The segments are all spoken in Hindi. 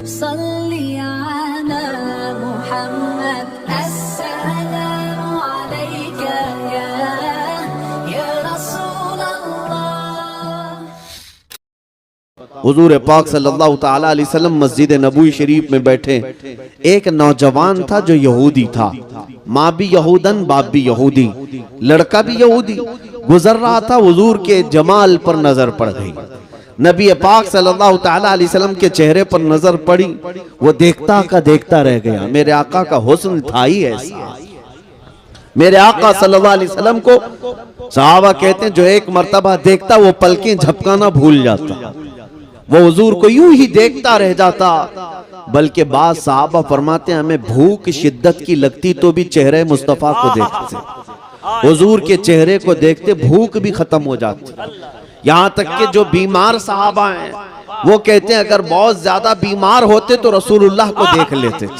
सल्ली अला मुहम्मद अस्सलामु अलैका या रसूल अल्लाह। हुजूर पाक सल्लल्लाहु ताला अलैहि वसल्लम मस्जिद नबवी शरीफ में बैठे, एक नौजवान था जो यहूदी था, माँ भी यहूदन बाप भी यहूदी, लड़का भी यहूदी, गुजर रहा था। हुजूर के जमाल पर नजर पड़ गई, नबी पाक सल्लल्लाहु ताला अलैहि वसल्लम के चेहरे पर नजर पड़ी, वो देखता का देखता रह गया। मेरे आका का हुस्न था ही ऐसा। मेरे आका सल्लल्लाहु अलैहि वसल्लम को सहाबा कहते हैं जो एक मर्तबा देखता वो पलकें झपकाना भूल जाता, वो हुजूर को यूं ही देखता रह जाता। बल्कि बाद सहाबा फरमाते हैं हमें भूख शिद्दत की लगती तो भी चेहरे मुस्तफा को देखते, हुजूर के चेहरे को देखते भूख भी खत्म हो जाती। यहाँ तक कि जो बीमार सहाबा हैं वो कहते हैं अगर बहुत ज्यादा बीमार होते तो रसूलुल्लाह को देख लेते थे।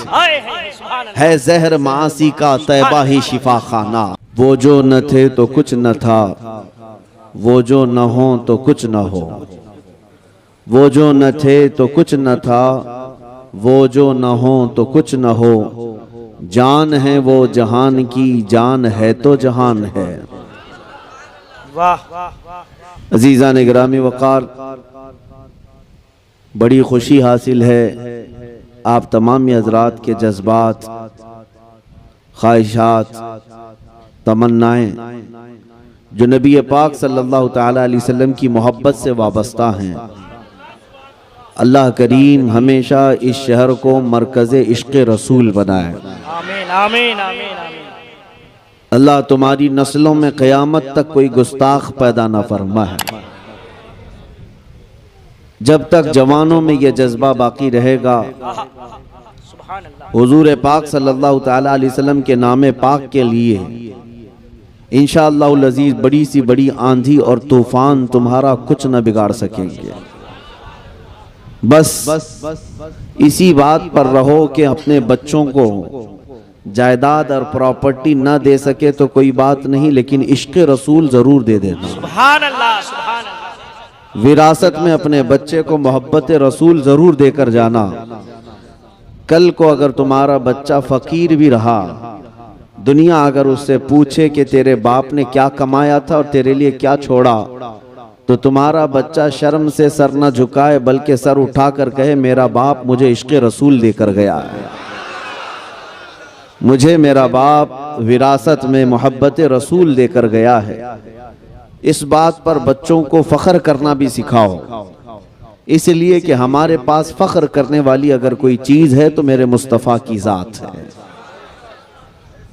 है जहर मासी का तैबा ही शिफा खाना, वो जो न थे तो कुछ न था, वो जो न हो तो कुछ न हो, वो जो न थे तो कुछ न था, वो जो न हो तो कुछ न हो, जान है वो जहान की, जान है तो जहान है। वाह अजीज़ान गिरामी वक़ार, बड़ी खुशी हासिल है आप तमाम हज़रात के जज्बात, ख्वाहिशात, तमन्नाएं जो नबी पाक सल्लल्लाहु ताला अलैहि वसल्लम की मोहब्बत से वाबस्ता हैं। अल्लाह करीम हमेशा इस शहर को मरकज़े इश्क़ रसूल बनाए। आमीन आमीन आमीन आमीन। अल्लाह तुम्हारी नस्लों में क़यामत तक कोई गुस्ताख पैदा न फरमा है। जब तक जवानों में यह जज्बा बाकी रहेगा, हुजूर पाक सल्लल्लाहु ताला अलैहि वसल्लम के नाम पाक के लिए इंशाअल्लाहुल अज़ीज़ बड़ी सी बड़ी आंधी और तूफान तुम्हारा कुछ न बिगाड़ सकेंगे। बस इसी बात पर रहो कि अपने बच्चों को जायदाद और प्रॉपर्टी ना दे सके तो कोई बात नहीं, लेकिन इश्क़ रसूल जरूर दे देना। सुभान अल्लाह सुभान अल्लाह। विरासत में अपने बच्चे को मोहब्बत रसूल जरूर देकर जाना। कल को अगर तुम्हारा बच्चा फकीर भी रहा, दुनिया अगर उससे पूछे कि तेरे बाप ने क्या कमाया था और तेरे लिए क्या छोड़ा, तो तुम्हारा बच्चा शर्म से सर न झुकाए बल्कि सर उठाकर कहे मेरा बाप मुझे इश्क़ रसूल देकर गया है, मुझे मेरा बाप विरासत में मोहब्बत रसूल देकर गया है। इस बात पर बच्चों को फख्र करना भी सिखाओ, इसलिए कि हमारे पास फख्र करने वाली अगर कोई चीज है तो मेरे मुस्तफ़ा की जात है।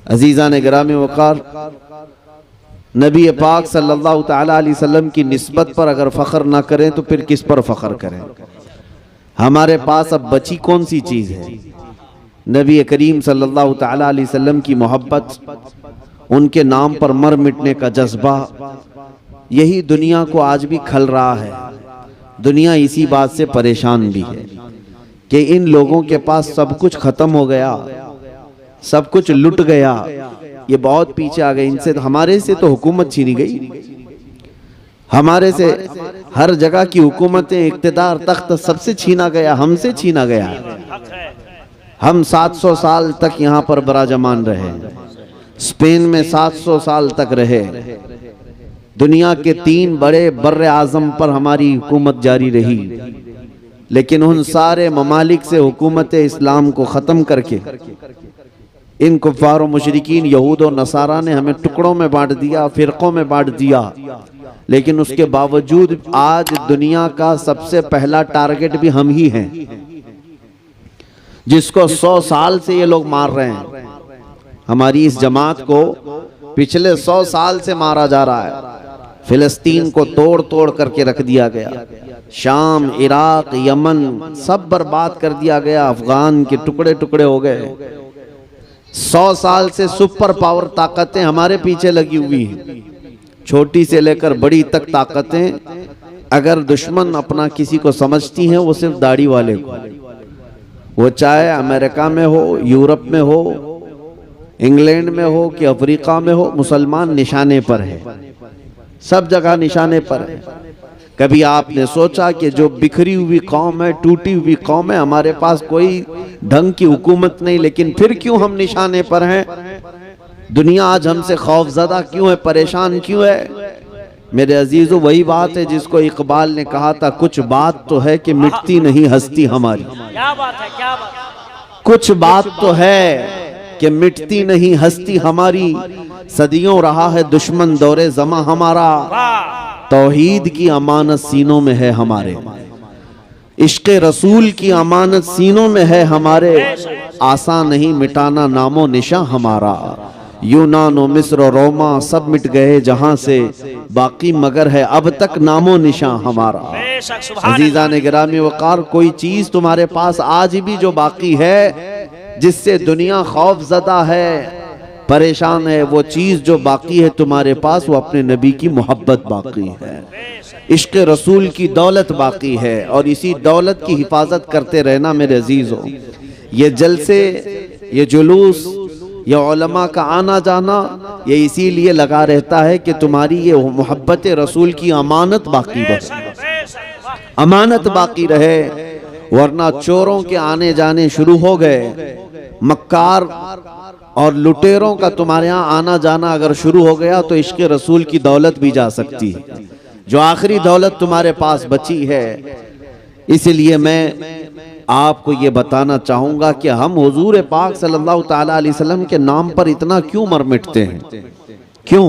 अजीज़ान गिरामी वक़ार, नबी पाक सल्लल्लाहु ताला अलैहि वसल्लम की निस्बत पर अगर फख्र ना करें तो फिर किस पर फख्र करें। हमारे पास अब बची कौन सी चीज है? नबी करीम सल्लल्लाहु ताला अलैहि वसल्लम की मोहब्बत, उनके नाम पर मर मिटने का जज्बा, यही दुनिया को आज भी खल रहा है। दुनिया इसी बात से परेशान भी है कि इन लोगों के पास सब कुछ खत्म हो गया, सब कुछ लुट गया, ये बहुत पीछे आ गए। इनसे हमारे से तो हुकूमत छीनी गई, हमारे से हर जगह की हुकूमतें, इक़्तिदार, तख्त सबसे छीना गया, हमसे छीना गया। हम 700 साल तक यहाँ पर बराजमान रहे, स्पेन में 700 साल तक रहे, दुनिया के 3 बड़े बर्रे आज़म पर हमारी हुकूमत जारी रही, लेकिन उन सारे ममालिक से हुकूमत इस्लाम को ख़त्म करके इन कुफ़ार व मुशरिकीन यहूद और नसारा ने हमें टुकड़ों में बांट दिया, फ़िरक़ों में बांट दिया। लेकिन उसके बावजूद आज दुनिया का सबसे पहला टारगेट भी हम ही हैं, जिसको 100 साल से ये लोग मार रहे हैं। हमारी इस जमात को पिछले 100 साल से मारा जा रहा है। फिलिस्तीन को तोड़ तोड़ करके रख दिया गया, शाम, इराक, यमन सब बर्बाद कर दिया गया, अफगान के टुकड़े टुकड़े हो गए। 100 साल से सुपर पावर ताकतें हमारे पीछे लगी हुई हैं, छोटी से लेकर बड़ी तक ताकतें। अगर दुश्मन अपना किसी को समझती हैं वो सिर्फ दाढ़ी वाले को, वो चाहे अमेरिका में हो, यूरोप में हो, इंग्लैंड में हो कि अफ्रीका में हो, मुसलमान निशाने पर है, सब जगह निशाने पर है। कभी आपने सोचा कि जो बिखरी हुई कौम है, टूटी हुई कौम है, हमारे पास कोई ढंग की हुकूमत नहीं, लेकिन फिर क्यों हम निशाने पर हैं? दुनिया आज हमसे खौफजदा क्यों है, परेशान क्यों है? मेरे अजीजों, वही बात है जिसको इकबाल ने कहा था, कुछ बात तो है कि मिटती नहीं हस्ती हमारी। क्या बात है, क्या बात है। कुछ बात तो है कि मिटती नहीं हस्ती हमारी, सदियों रहा है दुश्मन दौरे जमा हमारा, तौहीद की अमानत सीनों में है हमारे, इश्क रसूल की अमानत सीनों में है हमारे, आसान नहीं मिटाना नामो निशा हमारा। यूनान और मिस्र और रोमा सब मिट गए जहां से, बाकी मगर है अब तक नामो निशा हमारा। अजीजा ने गिरामी वकार, कोई चीज तुम्हारे पास आज भी जो बाकी है, जिससे दुनिया खौफजदा है, परेशान है, वो चीज जो बाकी है तुम्हारे पास, वो अपने नबी की मोहब्बत बाकी है, इश्क रसूल की दौलत बाकी है, और इसी दौलत की हिफाजत करते रहना मेरे अजीजों। ये जलसे, ये जुलूस, ये उलमा का आना जाना, ये इसीलिए लगा रहता है कि तुम्हारी ये मोहब्बत रसूल की अमानत बाकी रहे, अमानत बाकी रहे, वरना चोरों के आने जाने शुरू हो गए, मक्कार और लुटेरों का तुम्हारे यहाँ आना जाना अगर शुरू हो गया तो इश्क रसूल की दौलत भी जा सकती है, जो आखिरी दौलत तुम्हारे पास बची है। इसलिए मैं आपको ये बताना चाहूंगा कि हम हुजूर पाक सल्लल्लाहु ताला अलैहि वसल्लम के नाम पर इतना क्यों मर मिटते हैं? क्यों?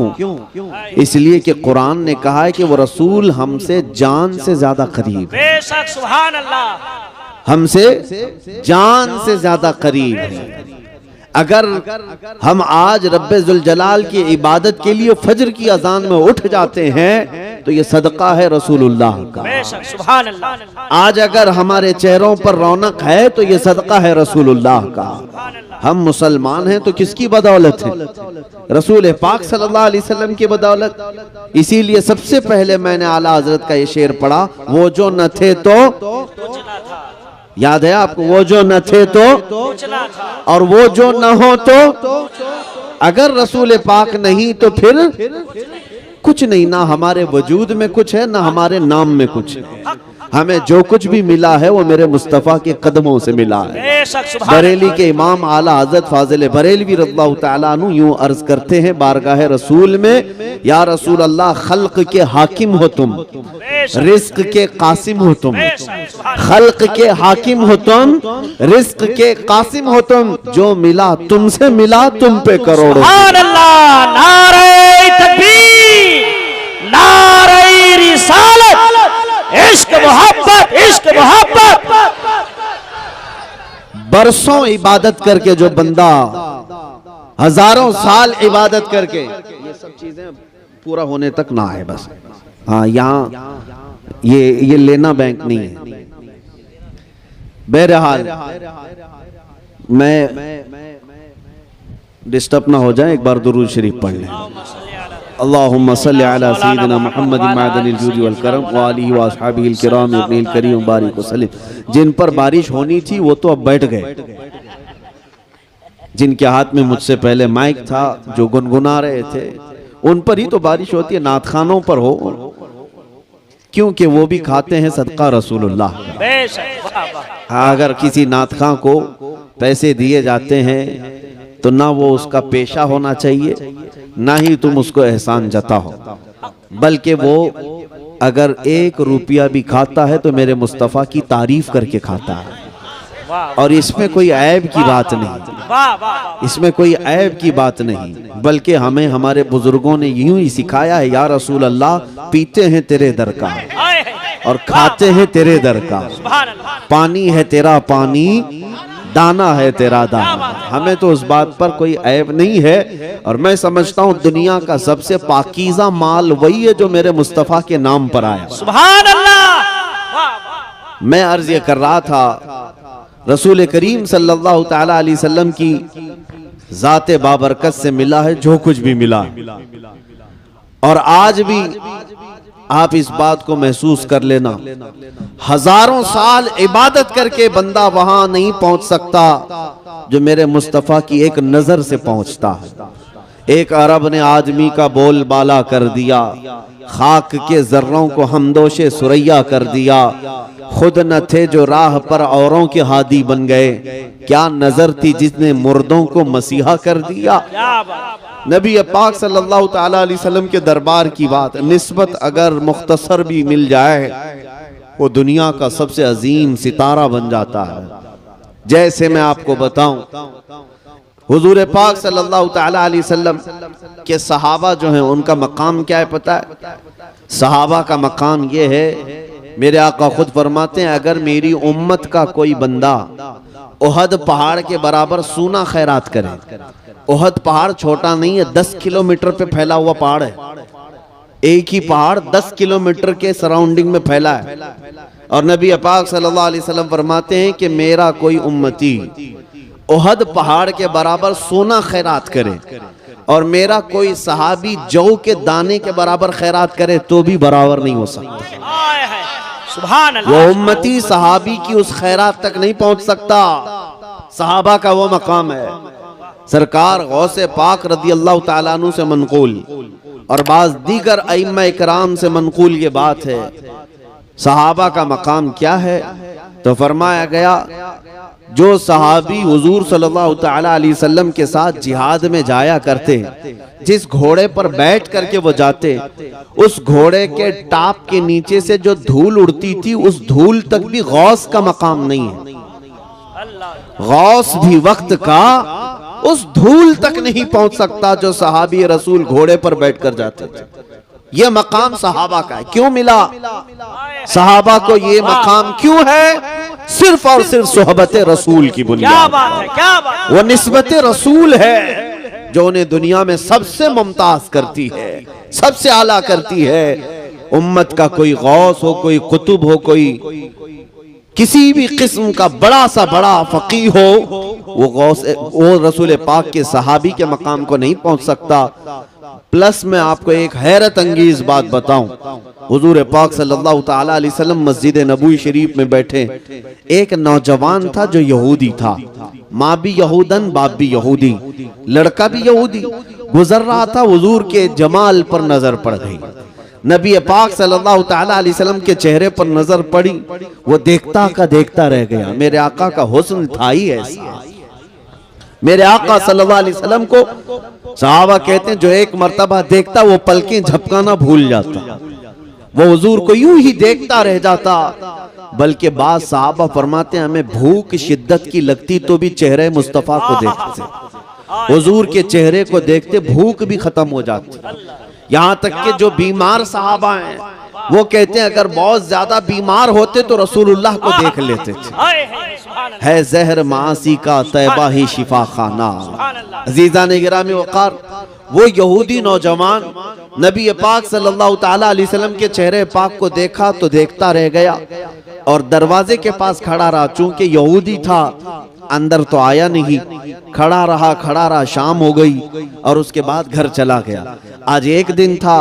इसलिए कि कुरान ने कहा है कि वो रसूल हमसे जान से ज्यादा करीब, बेशक, सुभान अल्लाह, हमसे जान से ज्यादा करीब है। अगर हम आज रब्बे जुल जलाल की इबादत के लिए फजर की अजान में उठ जाते हैं तो ये सदका है रसूलुल्लाह का। बेशक, सुभान अल्लाह। आज अगर हमारे चेहरों पर रौनक है तो ये सदका है रसूलुल्लाह का। हम मुसलमान हैं तो किसकी बदौलत है? रसूल पाक सल्लल्लाहु अलैहि वसल्लम की बदौलत। इसीलिए सबसे पहले मैंने आला हजरत का ये शेर पढ़ा, वो जो न थे तो, याद है आपको, वो जो न थे तो, और वो जो न हो तो, अगर रसूल पाक नहीं तो फिर कुछ नहीं, ना हमारे वजूद में कुछ है, ना हमारे नाम में कुछ है। हमें जो कुछ भी मिला है वो मेरे मुस्तफ़ा के कदमों से मिला है। बरेली के इमाम आला हज़रत फाजिल बरेलवी रज़ियल्लाहु तआला अन्हु यूं अर्ज करते हैं बारगाह रसूल में, या रसूल अल्लाह, खल्क के हाकिम हो तुम, रिस्क के कासिम हो तुम, खल्क के हाकिम हो तुम, रिस्क के कासिम हो तुम, जो मिला तुमसे मिला तुम पे करोड़ों। सुभान अल्लाह, नारे तकबीर, नारे रिसालत, इश्क मोहब्बत, इश्क मोहब्बत। बरसों इबादत करके जो बंदा, हजारों साल इबादत करके, ये सब चीजें पूरा होने तक ना आए बस। हाँ, यहाँ ये लेना बैंक नहीं है। बहरहाल मैं डिस्टर्ब ना हो जाए, एक बार दुरूद शरीफ पढ़ लें। अल्लाहुम्मा सल्ली अला सय्यिदिना मुहम्मद मादनिल जूदी वल करम व आलिहि व अस्हाबिहिल किराम इब्निल करीम बारिक वसल्लम। जिन पर बारिश होनी थी वो तो अब बैठ गए, जिनके हाथ में मुझसे पहले माइक था, जो गुनगुना रहे थे, उन पर ही तो बारिश होती है, नात खानों पर हो, क्योंकि वो भी खाते हैं सदका रसूलुल्लाह का। अगर किसी नात खां को पैसे दिए जाते हैं तो ना वो उसका पेशा होना चाहिए, ना ही तुम उसको एहसान जताओ, बल्कि वो अगर 1 रुपया भी खाता है तो मेरे मुस्तफ़ा की तारीफ करके खाता है। और इसमें कोई ऐब की बात नहीं, इसमें ऐब की बात नहीं, बल्कि हमें हमारे बुजुर्गों ने यूं ही सिखाया है, या रसूल अल्लाह, पीते हैं तेरे दर का और खाते हैं तेरे दर का, पानी है तेरा पानी, दाना है तेरा दाना। हमें तो उस बात पर कोई ऐब नहीं है, और मैं समझता हूँ दुनिया का सबसे पाकीज़ा माल वही है जो मेरे मुस्तफ़ा के नाम पर आया। सुभान अल्लाह। मैं अर्ज ये कर रहा था, रसूल करीम सल्लल्लाहु ताला अलैहि वसल्लम की ज़ाते बाबरकत से मिला है जो कुछ भी मिला, और आज भी आप इस बात को महसूस कर लेना, हजारों साल इबादत करके बंदा वहां नहीं पहुंच सकता जो मेरे मुस्तफ़ा की एक नजर से पहुंचता है। एक अरब ने आदमी का बोल बाला कर दिया, खाक के जर्रों को हमदोशे सुरैया कर दिया। खुद न थे जो राह पर औरों के हादी बन गए, क्या नजर थी जिसने मुर्दों को मसीहा कर दिया। नबी पाक सल्लल्लाहु ताला अलैहि वसल्लम के दरबार की बात निस्बत अगर मुख्तसर भी मिल जाए, वो दुनिया का सबसे अजीम सितारा बन जाता है। जैसे मैं आपको बताऊं, हुजूर पाक सल्लल्लाहु ताला अलैहि वसल्लम के सहाबा जो हैं उनका मकाम क्या है पता है? सहाबा का मकाम ये है, मेरे आका खुद फरमाते हैं, अगर मेरी उम्मत का कोई बंदा ओहद पहाड़ के बराबर सूना खैरात करे, ओहद पहाड़ छोटा नहीं है, 10 किलोमीटर पे फैला हुआ पहाड़ है। एक ही पहाड़ 10 किलोमीटर के सराउंडिंग में फैला है। और नबी पाक सल्लल्लाहु अलैहि वसल्लम फरमाते हैं कि मेरा कोई उम्मती ओहद पहाड़ के बराबर सोना खैरात करे और मेरा कोई सहाबी जौ के दाने के बराबर खैरात करे तो भी बराबर नहीं हो सकता। सुभान अल्लाह। वो उम्मती सहाबी की उस खैरात तक नहीं पहुंच सकता। सहाबा का वो मकाम है। सरकार गौसे पाक रदी अल्लाह ताला अन्हु से मनकूल और बाज दीगर अइम्मा इकराम से मनकूल ये बात है, सहाबा का मकाम क्या है? तो फरमाया गया, जो सहाबी हुजूर सल्लल्लाहु ताला अलैहि वसल्लम के साथ जिहाद में जाया करते, जिस घोड़े पर बैठ करके वो जाते, उस घोड़े के टाप के नीचे से जो धूल उड़ती थी, उस धूल तक भी गौस का मकाम नहीं है। गौस भी वक्त का उस धूल तक नहीं पहुंच सकता जो सहाबी रसूल घोड़े पर बैठकर जाते थे। यह मकाम सहाबा का है। क्यों मिला सहाबा को ये मकाम? क्यों है? सिर्फ और सिर्फ सोहबत रसूल की बुनियाद। वो निस्बत रसूल है जो उन्हें दुनिया में सबसे मुमताज करती है, सबसे आला करती है। उम्मत का कोई गौस हो, कोई कुतुब हो, कोई किसी भी किस्म का बड़ा सा बड़ा फकीह हो, वो रसूल पाक के सहाबी के मकाम को नहीं पहुंच सकता। प्लस मैं आपको एक हैरत अंगेज बात बताऊं, हुजूर पाक सल्लल्लाहु ताला अलैहि वसल्लम मस्जिद नबवी शरीफ में बैठे, एक नौजवान था जो यहूदी था, माँ भी यहूदन बाप भी यहूदी, लड़का भी यहूदी, गुजर रहा था, हुजूर के जमाल पर नजर पड़ गई। नबी पाक सल्लल्लाहु ताला अलैहि वसल्लम के चेहरे पर नजर पड़ी, वो देखता का देखता रह गया। मेरे आका का हुस्न था ही ऐसा। मेरे आका सल्लल्लाहु अलैहि वसल्लम को सहाबा कहते हैं, जो एक मर्तबा देखता वो पलकें झपकाना भूल जाता, वो हुजूर को यूं ही देखता रह जाता। बल्कि बाद सहाबा फरमाते हैं, हमें भूख शिद्दत की लगती तो भी चेहरे मुस्तफा को देखते, हुजूर के चेहरे को देखते भूख भी खत्म हो जाती। यहाँ तक कि जो बीमार सहाबा हैं वो कहते हैं, अगर बहुत ज्यादा बीमार होते तो रसूलुल्लाह को देख लेते थे। है जहर मासी का तैबा ही शिफा खाना। अजीजा ने गिरामी वकार, वो यहूदी नौजवान नबी पाक सल्लल्लाहु ताला अलैहि वसल्लम के चेहरे पाक को देखा तो देखता रह गया और दरवाजे के पास खड़ा रहा। चूंकि यहूदी था, अंदर तो आया नहीं, खड़ा रहा, शाम हो गई और उसके बाद घर चला गया। आज एक दिन था,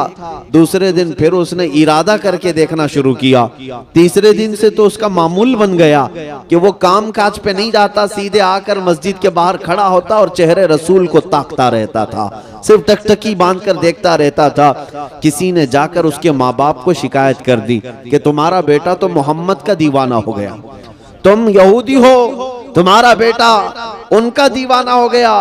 दूसरे दिन फिर उसने इरादा करके देखना शुरू किया, तीसरे दिन से तो उसका मामूल बन गया कि वो काम काज पे नहीं जाता, सीधे आकर मस्जिद के बाहर खड़ा होता और चेहरे रसूल को ताकता रहता था, सिर्फ टकटकी बांधकर देखता रहता था। किसी ने जाकर उसके माँ बाप को शिकायत कर दी कि तुम्हारा बेटा तो मोहम्मद का दीवाना हो गया, तुम यहूदी हो, तुम्हारा बेटा उनका दीवाना हो गया,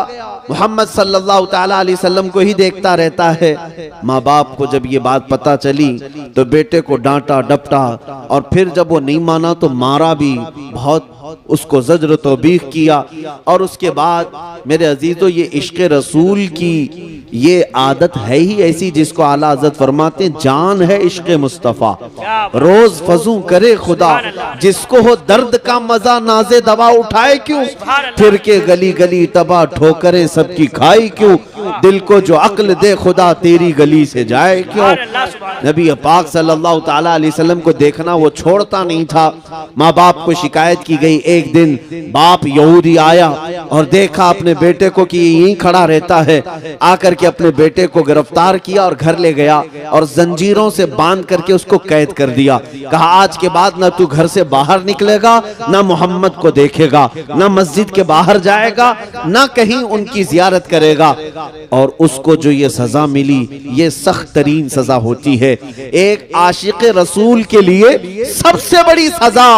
मोहम्मद सल्लल्लाहु ताला अलैहि वसल्लम को ही देखता रहता है। माँ बाप को जब ये बात पता चली तो बेटे को डांटा डपटा और फिर जब वो नहीं माना तो मारा भी, बहुत उसको ज़ज्र तौबीख किया। और उसके बाद मेरे अजीजों, ये इश्क रसूल की ये आदत है ही ऐसी जिसको आला हज़रत फरमाते हैं, जान है इश्क मुस्तफ़ा, रोज फजू करे खुदा, जिसको हो दर्द का मजा नाजे दवा उठाए क्यों, फिर के गली गली तबाह ठोकरे सबकी खाई क्यों, दिल को जो अक्ल दे खुदा तेरी गली से जाए क्यों। नबी पाक सल्लल्लाहु ताला अलैहि वसल्लम को देखना वो छोड़ता नहीं था। माँ बाप को शिकायत की गई। एक दिन बाप यहूदी आया और देखा अपने बेटे को कि यहीं खड़ा रहता है, आकर के अपने बेटे को गिरफ्तार किया और घर ले गया और जंजीरों से बांध करके उसको कैद कर दिया। कहा, आज के बाद ना तू घर से बाहर निकलेगा, ना मोहम्मद को देखेगा, ना मस्जिद के बाहर जाएगा, ना कहीं उनकी जियारत करेगा। और उसको जो ये सजा मिली, ये सख्त तरीन सजा होती है। एक आशिक रसूल के लिए सबसे बड़ी सजा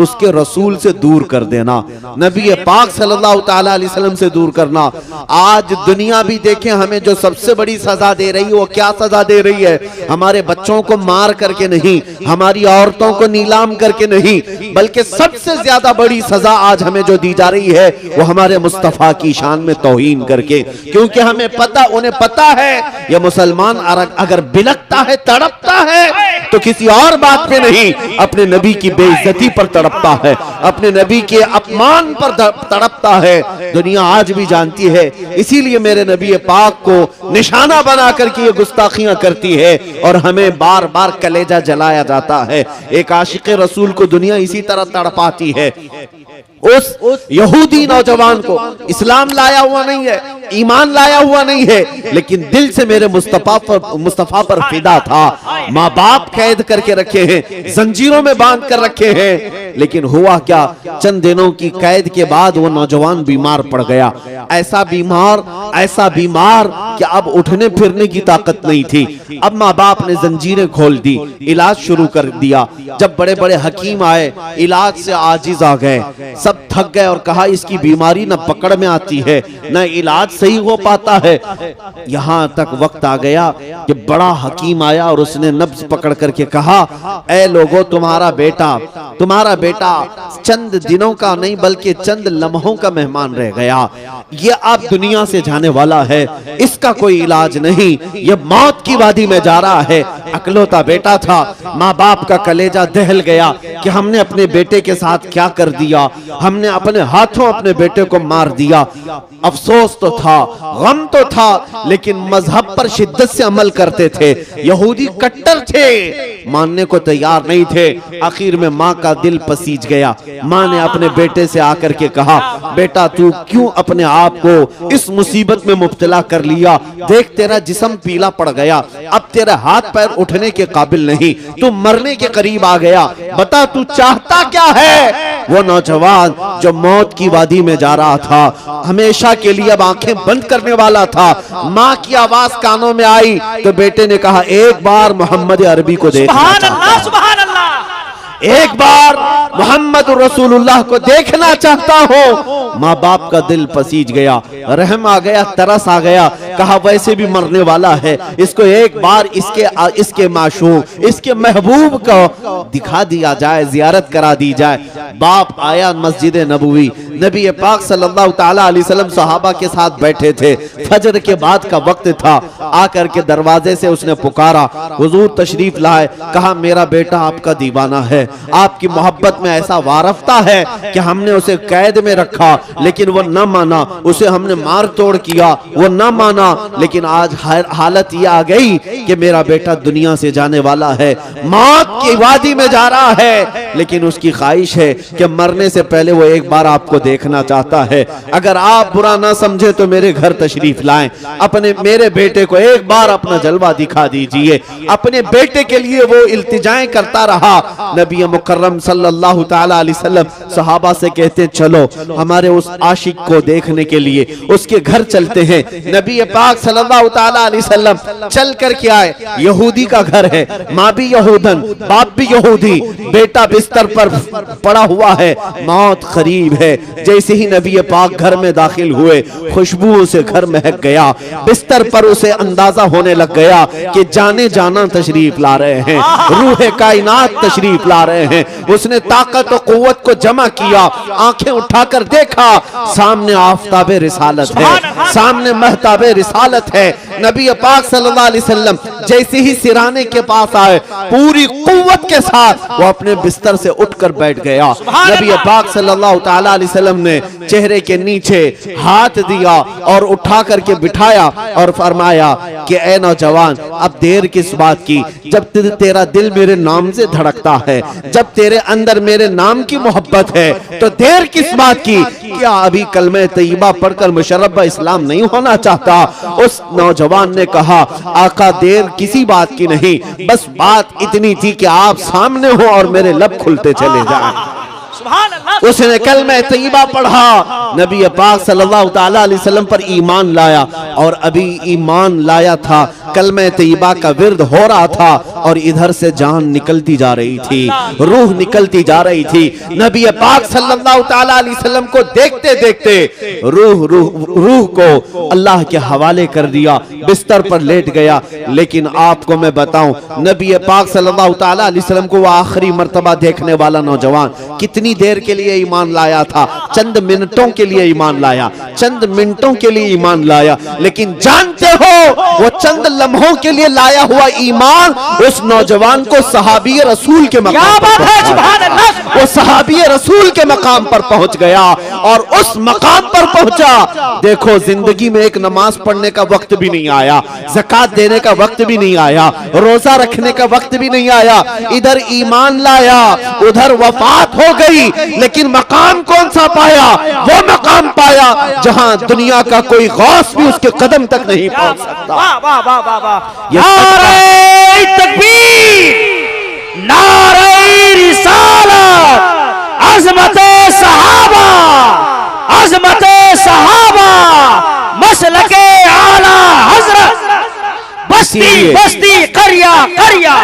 उसके रसूल से दूर कर देना, नबी पाक सल्लल्लाहु ताला अलैहि वसल्लम से दूर करना। आज दुनिया भी देखें हमें जो सबसे बड़ी सजा दे रही है, वो क्या सजा दे रही है? हमारे बच्चों को मार करके नहीं, हमारी औरतों को नीलाम करके नहीं, बल्कि सबसे ज्यादा बड़ी सजा आज हमें जो दी जा रही है वो हमारे मुस्तफा की शान में तौहीन करके। क्योंकि हमें पता, उन्हें पता है ये मुसलमान अगर बिलकता है, तड़पता है, तो किसी और बात पे नहीं, अपने नबी की बेइज्जती पर तड़पता है, अपने नबी के अपमान पर तड़पता है। दुनिया आज भी जानती है, इसीलिए मेरे नबी पाक को निशाना बना करके ये गुस्ताखियां करती है और हमें बार बार कलेजा जलाया जाता है। एक आशिक रसूल को दुनिया इसी तरह तड़पाती है। उस यहूदी नौजवान को इस्लाम लाया हुआ नहीं है, ईमान लाया हुआ नहीं है, लेकिन दिल से मेरे मुस्तफा पर फिदा था। माँ बाप कैद करके रखे हैं, जंजीरों में बांध कर रखे हैं, लेकिन हुआ क्या, चंद दिनों की कैद के बाद वो नौजवान बीमार पड़ गया। ऐसा बीमार कि अब उठने फिरने की ताकत नहीं थी। अब माँ बाप ने जंजीरें खोल दी, इलाज शुरू कर दिया। जब बड़े बड़े हकीम आए, इलाज से आजिज आ गए, सब थक गए और कहा इसकी बीमारी न पकड़ में आती है, न इलाज सही हो पाता है। यहां तक वक्त आ गया कि बड़ा हकीम आया और उसने नब्ज पकड़ करके कहा, ऐ लोगों, तुम्हारा बेटा चंद दिनों का नहीं बल्कि चंद लम्हों का मेहमान रह गया। ये अब दुनिया से जाने वाला है, इसका कोई इलाज नहीं, ये मौत की वादी में जा रहा है। अकलौता बेटा था, माँ बाप का कलेजा दहल गया कि हमने अपने बेटे के साथ क्या कर दिया, हमने अपने हाथों अपने बेटे को मार दिया। अफसोस तो था, गम तो था, लेकिन मजहब पर शिद्दत से अमल करते थे। यहूदी कट्टर थे, मानने को तैयार नहीं थे। आखिर में माँ का दिल पसीज गया। माँ ने अपने बेटे से आकर के कहा, बेटा तू क्यों अपने आप को इस मुसीबत में मुब्तला कर लिया? देख तेरा जिस्म पीला पड़ गया, अब तेरे हाथ पैर उठने के काबिल नहीं, तू मरने के करीब आ गया। बता तू चाहता क्या है? वो नौजवान जो मौत की वादी में जा रहा था, हमेशा के लिए अब आंखें बंद करने वाला था, माँ की आवाज कानों में आई तो बेटे ने कहा, एक बार मोहम्मद अरबी को देखना चाहता हूं, एक बार मोहम्मद रसूलुल्लाह को देखना चाहता हूं। माँ बाप का दिल पसीज गया, रहम आ गया, तरस आ गया। कहा वैसे भी मरने वाला है, इसको एक बार इसके माशूक, इसके महबूब को दिखा दिया जाए, जियारत करा दी जाए। बाप आया मस्जिद नबवी, नबी पाक सल्लल्लाहु ताला अलैहि वसल्लम सहाबा के साथ बैठे थे, फजर के बाद का वक्त था। आकर के दरवाजे से उसने पुकारा, हुजूर तशरीफ लाए। कहा मेरा बेटा आपका दीवाना है, आपकी मोहब्बत में ऐसा वारफ्ता है कि हमने उसे कैद में रखा लेकिन वो न माना, उसे हमने मार तोड़ किया, वो न माना, लेकिन आज हालत ये आ गई कि मेरा बेटा दुनिया से जाने वाला है, मौत की वादी में जा रहा है, लेकिन उसकी ख्वाहिश है कि मरने से पहले वो एक बार आपको देखना चाहता है। अगर आप बुरा ना समझे तो मेरे घर तशरीफ लाएं, मेरे बेटे को एक बार अपना जलवा दिखा दीजिए। अपने बेटे के लिए वो इल्तिजाएं करता रहा। नबी मुकर्रम सल्लल्लाहु ताला अलैहि वसल्लम सहाबा से कहते चलो हमारे उस आशिक को देखने के लिए उसके घर चलते हैं। नबी पाक सल्लल्लाहु ताला अलैहि वसल्लम चल कर के आए। यहूदी का घर है, माँ भी यहूदन, बाप भी यहूदी, बेटा बिस्तर पर पड़ा हुआ है, मौत करीब है। जैसे ही नबी पाक घर में दाखिल हुए, खुशबू से घर महक गया। बिस्तर पर उसे अंदाजा होने लग गया कि जाने जाना तशरीफ ला रहे हैं, रूह कायनात तशरीफ ला रहे हैं। उसने ताकत और कुव्वत को जमा किया, आंखें उठाकर देखा, सामने आफताबे रिसालत है, सामने महताबे रिसालत है। नबी पाक सल्लल्लाहु अलैहि वसल्लम जैसे ही सिराने के पास आए, पूरी कुव्वत के साथ वो अपने बिस्तर से उठकर बैठ गया। नबी पाक सल्लल्लाहु ताला अलैहि वसल्लम ने चेहरे के नीचे हाथ दिया और उठा करके बिठाया और फरमाया कि ए नौजवान, अब देर किस बात की? जब तेरा दिल मेरे नाम से धड़कता है, जब तेरे अंदर मेरे नाम की मोहब्बत है, तो देर किस बात की? क्या अभी कलमे तैयबा पढ़कर मुशर्रफ इस्लाम नहीं होना चाहता? उस नौजवान ने कहा, आका देर किसी बात की नहीं, बस बात इतनी थी कि आप सामने हो और मेरे लब खुलते चले जाएं। सुभान अल्लाह। उसने कलमे तैयबा पढ़ा, नबी पाक सल्लल्लाहु ताला अलैहि वसल्लम पर ईमान लाया, और अभी ईमान लाया था, कलमे तैयबा का विर्द हो रहा था, और इधर से जान निकलती जा रही थी, रूह निकलती जा रही थी। नबी पाक सल्लल्लाहु ताला अलैहि वसल्लम को देखते देखते रूह को अल्लाह के हवाले कर दिया, बिस्तर पर लेट गया। लेकिन आपको मैं बताऊं, नबी पाक सल्लल्लाहु ताला अलैहि वसल्लम को वो आखिरी मर्तबा देखने वाला नौजवान कितनी देर के लिए ईमान लाया था? चंद मिनटों के लिए ईमान लाया, चंद मिनटों के लिए ईमान लाया। लेकिन जानते हो, वो चंद लम्हों के लिए लाया हुआ ईमान उस नौजवान को सहाबी रसूल के मकाम पर पहुंचा। वो सहाबी रसूल के मकाम पर पहुंच गया, और उस मकाम पर पहुंचा। देखो, जिंदगी में एक नमाज पढ़ने का वक्त भी नहीं आया, ज़कात देने का वक्त भी नहीं आया, रोजा रखने का वक्त भी नहीं आया। इधर ईमान लाया, उधर वफात हो गई, लेकिन मकाम कौन सा पाया? वो मकाम पाया जहां दुनिया का कोई गौस भी उसके कदम तक नहीं पहुंच सकता। वाह वाह वाह वाह वाह। नारे तकबीर, नारे रिसालत, अज़मते सहाबा, अज़मते सहाबा, मसलके आला हज़रत, बस्ती बस्ती करिया करिया।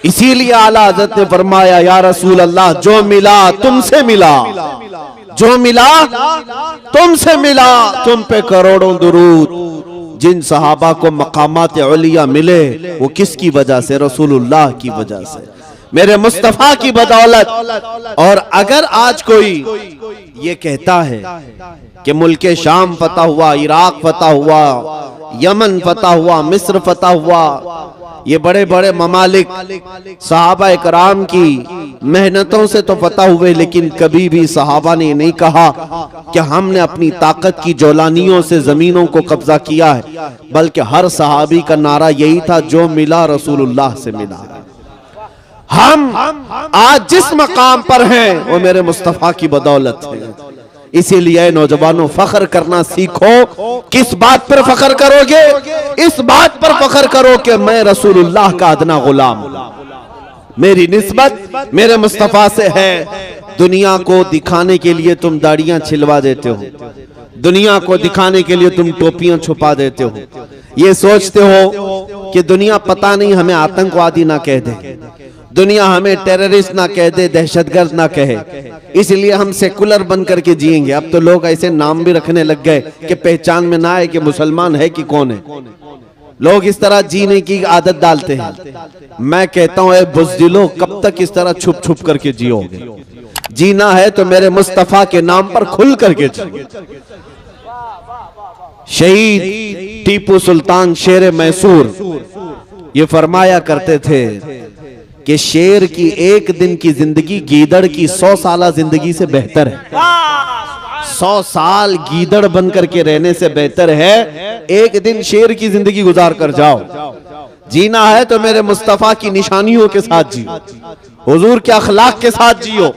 इसीलिए आला हज़रत ने फरमाया, या रसूल अल्लाह, जो मिला तुमसे मिला, जो मिला तुमसे मिला। तुम पे करोड़ों दुरूद। जिन सहाबा को मकामात उलिया मिले, वो किसकी वजह से? रसूलुल्लाह की वजह से, मेरे मुस्तफा की बदौलत। और अगर आज कोई ये कहता है कि मुल्के शाम फतह हुआ, इराक फतह हुआ, यमन फतह हुआ, मिस्र फतह हुआ, ये बड़े बड़े ममालिक सहाबा इकराम की मेहनतों से तो फतह हुए, लेकिन कभी भी सहाबा ने नहीं कहा कि हमने अपनी ताकत की जौलानियों से जमीनों को कब्जा किया है, बल्कि हर सहाबी का नारा यही था, जो मिला रसूलुल्लाह से मिला। हम आज जिस मकाम पर हैं वो मेरे मुस्तफा की बदौलत है। इसीलिए नौजवानों, फख्र करना सीखो। किस बात पर फख्र करोगे? इस बात पर फख्र करो कि मैं रसूलुल्लाह का अदना गुलाम हूं, मेरी निस्बत मेरे मुस्तफा से है। दुनिया को दिखाने के लिए तुम दाढ़ियां छिलवा देते हो, दुनिया को दिखाने के लिए तुम टोपियां छुपा देते हो, ये सोचते हो कि दुनिया पता नहीं हमें आतंकवादी ना कह दे, दुनिया हमें टेररिस्ट ना कह दे, दहशतगर्द ना कहे, इसलिए हम सेकुलर बन करके जिएंगे। अब तो लोग ऐसे नाम भी रखने लग गए कि पहचान में ना आए कि मुसलमान है कि कौन है। लोग इस तरह जीने की आदत डालते हैं। मैं कहता हूं, ए बुज़दिलो, कब तक इस तरह छुप छुप करके जियोगे? जीना है तो मेरे मुस्तफा के नाम पर खुल करके जियो। शहीद टीपू सुल्तान शेर मैसूर ये फरमाया करते थे कि शेर की एक दिन की जिंदगी गीदड़ की 100 साल जिंदगी से बेहतर है। 100 साल गीदड़ बन करके रहने से बेहतर है एक दिन शेर की जिंदगी गुजार कर जाओ। जीना है तो मेरे मुस्तफा की निशानियों के साथ जियो, हुजूर के अखलाक के साथ जियो।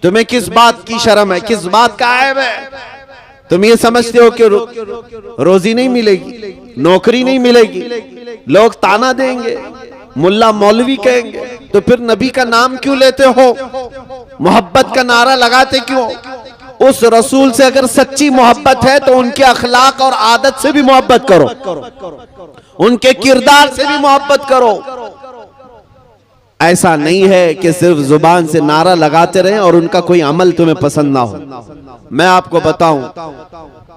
तुम्हें किस बात की शर्म है, किस बात का ऐब है? तुम ये समझते हो कि रोजी नहीं मिलेगी, नौकरी नहीं मिलेगी, लोग ताना देंगे, मुल्ला मौलवी कहेंगे, तो फिर नबी का नाम क्यों लेते हो? मोहब्बत का नारा लगाते क्यों? उस रसूल से अगर सच्ची मोहब्बत है तो उनके अखलाक और आदत से भी मोहब्बत करो, उनके किरदार से भी मोहब्बत करो। ऐसा नहीं है कि सिर्फ जुबान से नारा लगाते रहें और उनका कोई अमल तुम्हें पसंद ना हो। मैं आपको बताऊं,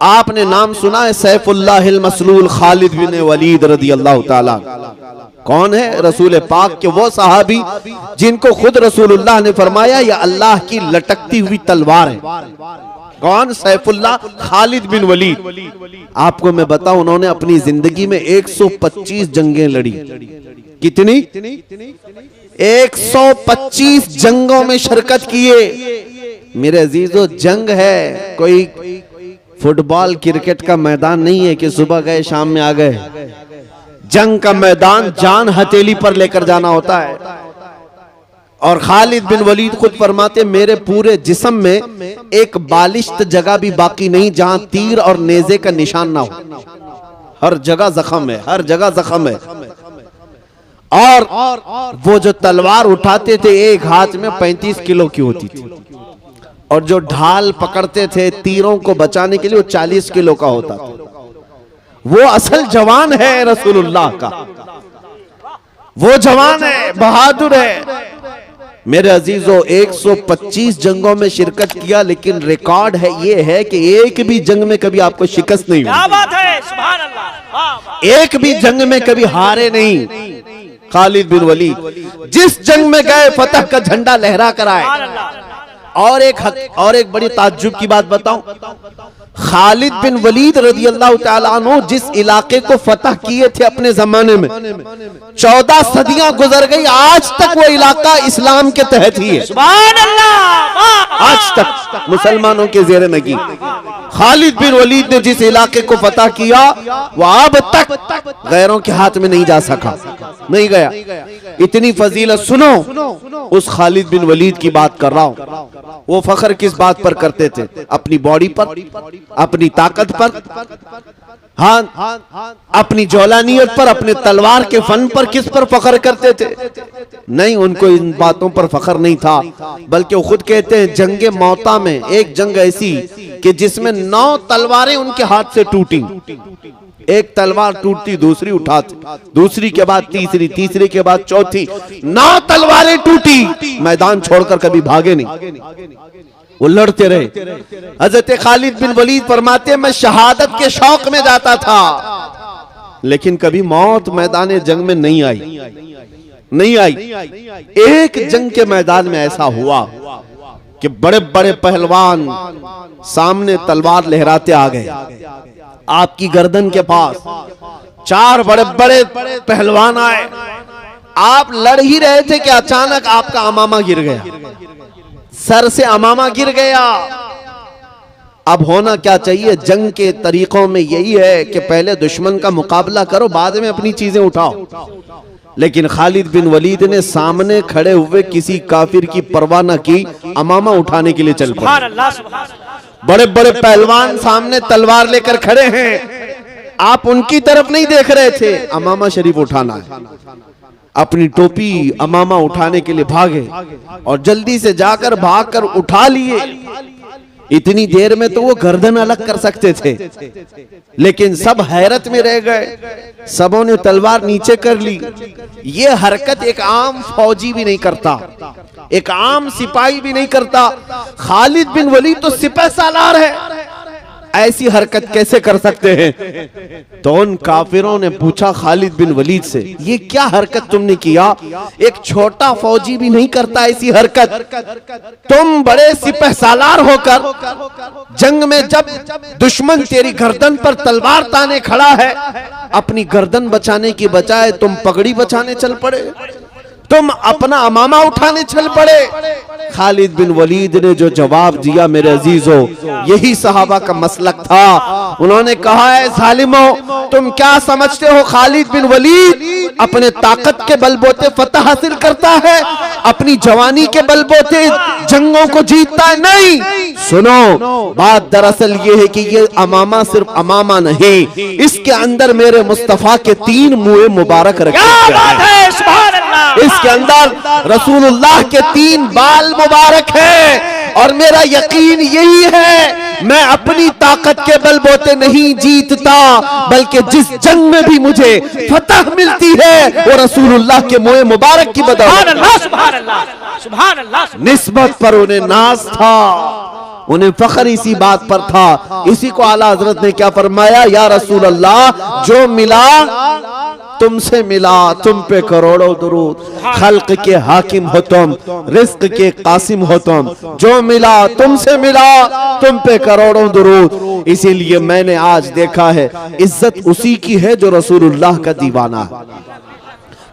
आपने नाम सुना है सैफुल्लाहिल मसलूल खालिद बिन वलीद रदियल्लाहु ताला। कौन है? रसूल पाक के वो सहाबी जिनको खुद रसूलुल्लाह ने फरमाया ये अल्लाह की लटकती हुई तलवार है। कौन? सैफुल्लाह खालिद बिन वलीद। आपको मैं बताऊं, उन्होंने अपनी जिंदगी में 125 जंगें लड़ी। कितनी? 125 जंगों में शिरकत किए। मेरे अजीजों, जंग है कोई फुटबॉल क्रिकेट का मैदान नहीं है कि सुबह गए शाम में आ गए। जंग का मैदान जान हथेली पर लेकर जाना होता है। और खालिद बिन वलीद खुद फरमाते, मेरे पूरे जिस्म में एक बालिश्त जगह भी बाकी नहीं जहां तीर और नेज़े का निशान ना हो। हर जगह जख्म है, हर जगह जख्म है। और वो जो तलवार उठाते थे एक हाथ में 35 किलो की होती थी, और जो ढाल पकड़ते थे तीरों को बचाने के लिए वो 40 किलो का होता था। वो असल जवान है रसूलुल्लाह का, वो जवान है, बहादुर है। मेरे अजीजों 125 जंगों में शिरकत किया, लेकिन रिकॉर्ड है ये है कि एक भी जंग में कभी आपको शिकस्त नहीं हुई। क्या बात है, सुभान अल्लाह, वाह वाह। एक भी जंग में कभी हारे नहीं। खालिद बिन वलीद जिस जंग में गए फतह का झंडा लहरा कर आए। और एक बड़ी ताज्जुब की बात बताऊं, खालिद बिन वलीद रज़ियल्लाहु ताला अन्हु जिस इलाके को फतह किए थे अपने जमाने में, 14 सदियां गुजर गई, आज तक वो इलाका इस्लाम के तहत ही है। सुभान अल्लाह, आज तक मुसलमानों के ज़ेरे नगी। खालिद बिन वलीद ने जिस इलाके को फतह किया वो अब तक गैरों के हाथ में नहीं जा सका, नहीं गया। इतनी फजीलत सुनो, उस खालिद बिन वलीद की बात कर रहा हूं। वो फख्र किस बात पर करते थे? अपनी बॉडी पर, अपनी ताकत पर, हाँ, अपनी जौलानियत पर, अपने तलवार के फन पर। किस पर फख्र करते थे? नहीं, उनको इन बातों पर फख्र नहीं था, बल्कि वो खुद कहते हैं जंगे मौता में एक जंग ऐसी कि जिसमें 9 तलवारें उनके हाथ से टूटी। एक तलवार टूटती, दूसरी उठाती, दूसरी के बाद तीसरी, तीसरी के बाद चौथी, 9 तलवारें टूटी, मैदान छोड़कर कभी भागे नहीं, वो लड़ते रहे। हजरत खालिद बिन वलीद फरमाते मैं शहादत के शौक में जाता था, लेकिन कभी मौत मैदान जंग में नहीं आई, नहीं आई। एक जंग के मैदान में ऐसा हुआ कि बड़े बड़े पहलवान सामने तलवार लहराते आ गए आपकी गर्दन के पास। 4 बड़े बड़े पहलवान आए, आप लड़ ही रहे थे कि अचानक आपका अमामा गिर गया, सर से अमामा गिर गया। अब होना क्या चाहिए? जंग के तरीकों में यही है कि पहले दुश्मन का मुकाबला करो, बाद में अपनी चीजें उठाओ। लेकिन खालिद बिन वलीद ने सामने खड़े हुए किसी काफिर की परवाह न की, अमामा उठाने के लिए चल पड़े। बड़े बड़े पहलवान सामने तलवार लेकर खड़े हैं, आप उनकी तरफ नहीं देख रहे थे, अमामा शरीफ उठाना है। अपनी टोपी अमामा उठाने के लिए भागे और जल्दी से जाकर भागकर उठा लिए। इतनी देर में तो वो गर्दन अलग कर सकते थे, लेकिन सब हैरत में रह गए। सबों ने तलवार नीचे कर ली। ये हरकत एक आम फौजी भी नहीं करता, एक आम सिपाही भी नहीं करता। खालिद बिन वलीद तो सिपह सालार है, ऐसी हरकत कैसे कर सकते हैं? तो उन काफिरों ने पूछा खालिद बिन वलीद से, ये क्या हरकत तुमने किया? एक छोटा फौजी भी नहीं करता ऐसी हरकत। तुम बड़े सिपह सालार होकर जंग में जब दुश्मन तेरी गर्दन पर तलवार ताने खड़ा है, अपनी गर्दन बचाने की बजाय तुम पगड़ी बचाने चल पड़े, तुम अपना अमामा उठाने चल पड़े। खालिद बिन वलीद ने जो जवाब दिया मेरे अजीजों, यही सहाबा का मसलक था। उन्होंने कहा है जालिमों, तुम क्या समझते हो खालिद बिन वलीद अपने ताकत के बलबूते फतह हासिल करता है, अपनी जवानी के बलबूते जंगों को जीतता है? नहीं। सुनो, बात दरअसल ये है कि ये अमामा सिर्फ अमामा नहीं, इसके अंदर मेरे मुस्तफा के 3 मुँह मुबारक रखे हैं। इसके अंदर रसूलुल्लाह के 3 बाल मुबारक हैं। और मेरा यकीन यही है, मैं अपनी ताकत के बलबूते नहीं जीतता, बल्कि जिस जंग में भी मुझे फतह मिलती है वो रसूलुल्लाह के मुँह मुबारक की बदौलत। निस्बत पर उन्हें नाज था, उन्हें फख्र इसी बात पर था। इसी को आला हजरत ने क्या फरमाया, या रसूल अल्लाह जो मिला तुमसे मिला, तुम पे करोड़ों दुरूद। खल्क के हाकिम हो तुम, रिज्क के कासिम हो तुम, जो मिला तुमसे मिला, तुम पे करोड़ों दुरूद। इसीलिए मैंने आज देखा है इज्जत उसी की है जो रसूलुल्लाह का दीवाना है,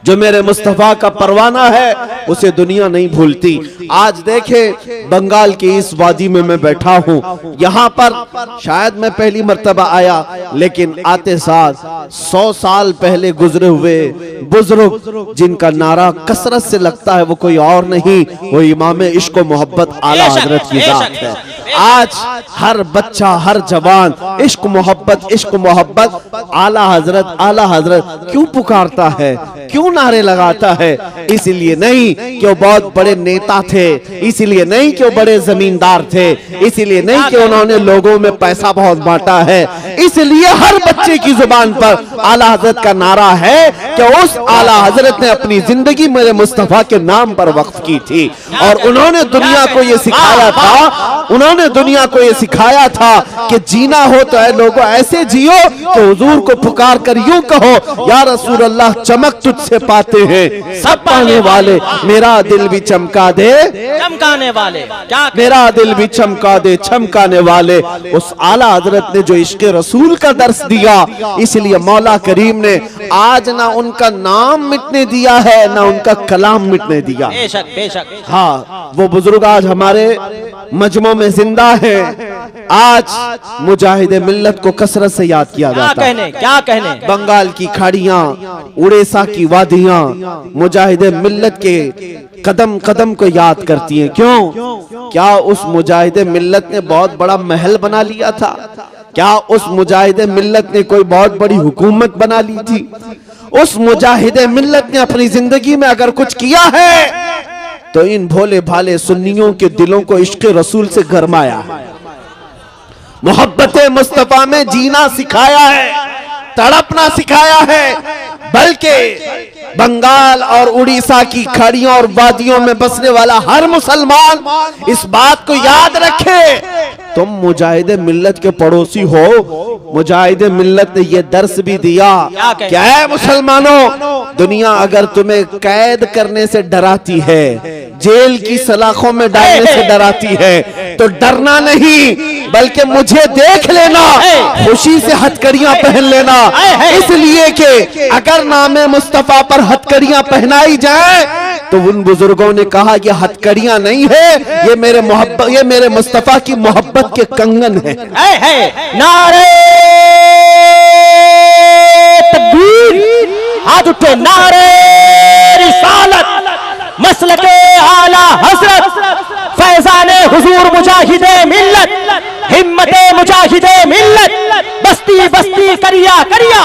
जो मेरे मुस्तफा का परवाना है, उसे दुनिया नहीं भूलती। आज देखे बंगाल की इस वादी में मैं बैठा हूँ, यहाँ पर शायद मैं पहली मर्तबा आया, लेकिन आते साथ 100 साल पहले गुजरे हुए बुजुर्ग जिनका नारा कसरत से लगता है वो कोई और नहीं, वो इमाम इश्क व मोहब्बत आला हजरत की जात है। आज हर बच्चा, हर जवान इश्क मोहब्बत आला हजरत क्यों पुकारता है, क्यों नारे लगाता है? इसलिए नहीं कि वो बहुत बड़े नेता थे, इसलिए नहीं कि वो बड़े जमींदार थे, इसलिए नहीं कि उन्होंने लोगों में पैसा बहुत बांटा है, इसलिए हर बच्चे की जुबान पर आला हजरत का नारा है कि उस आला हजरत ने अपनी जिंदगी मेरे मुस्तफा के नाम पर वक्फ की थी। और उन्होंने दुनिया को ये सिखाया था, उन्होंने दुनिया को ये सिखाया था कि जीना हो तो है लोगों ऐसे जियो कि हुजूर को पुकार कर यूं कहो, या रसूल अल्लाह चमक तुझसे पाते हैं सब पाने वाले, मेरा दिल भी चमका दे चमकाने वाले, क्या मेरा दिल भी चमका दे चमकाने वाले। उस आला हजरत ने जो इश्क रसूल का दर्स दिया, इसलिए मौला करीम ने आज ना उनका नाम मिटने दिया है, ना उनका कलाम मिटने दिया। बेशक बेशक। हाँ, वो बुजुर्ग आज हमारे मजमों में जिंदा है। आज मुजाहिदे मिल्लत को कसरत से याद किया जाता है। क्या कहने बंगाल की खाड़ियां, उड़ीसा की वादियां मुजाहिदे मिल्लत के कदम कदम को याद करती हैं। क्यों? क्या उस मुजाहिदे मिल्लत ने बहुत बड़ा महल बना लिया था? क्या उस मुजाहिदे मिल्लत ने कोई बहुत बड़ी हुकूमत बना ली थी? उस मुजाहिदे मिल्लत ने अपनी जिंदगी में अगर कुछ किया है तो इन भोले भाले सुन्नियों के दिलों को इश्क रसूल से गरमाया है, मोहब्बत मुस्तफा में जीना सिखाया है, तड़पना सिखाया है। बल्कि बंगाल और उड़ीसा की खाड़ियों और वादियों में बसने वाला हर मुसलमान इस बात को याद रखे, तुम मुजाहिदे मिल्लत के पड़ोसी हो। मुजाहिदे मिल्लत ने यह दर्स भी दिया, क्या है मुसलमानों, दुनिया अगर तुम्हें कैद करने से डराती है, जेल की सलाखों में डालने से डराती है, तो डरना नहीं बल्कि मुझे देख लेना, खुशी से हथकड़ियां पहन लेना। इसलिए कि अगर नामे मुस्तफा पर हथकड़ियां पहनाई जाए तो उन बुजुर्गों ने कहा ये हथकड़ियां नहीं है, ये मेरे मुस्तफा की मोहब्बत के कंगन है। नारे तकबीर, हाथ उठे, नारे रिसालत, मसलके आला हजरत, फैजाने हुजूर मुजाहिदे मिल्लत, हिम्मते मुजाहिदे मिल्लत, बस्ती बस्ती करिया करिया,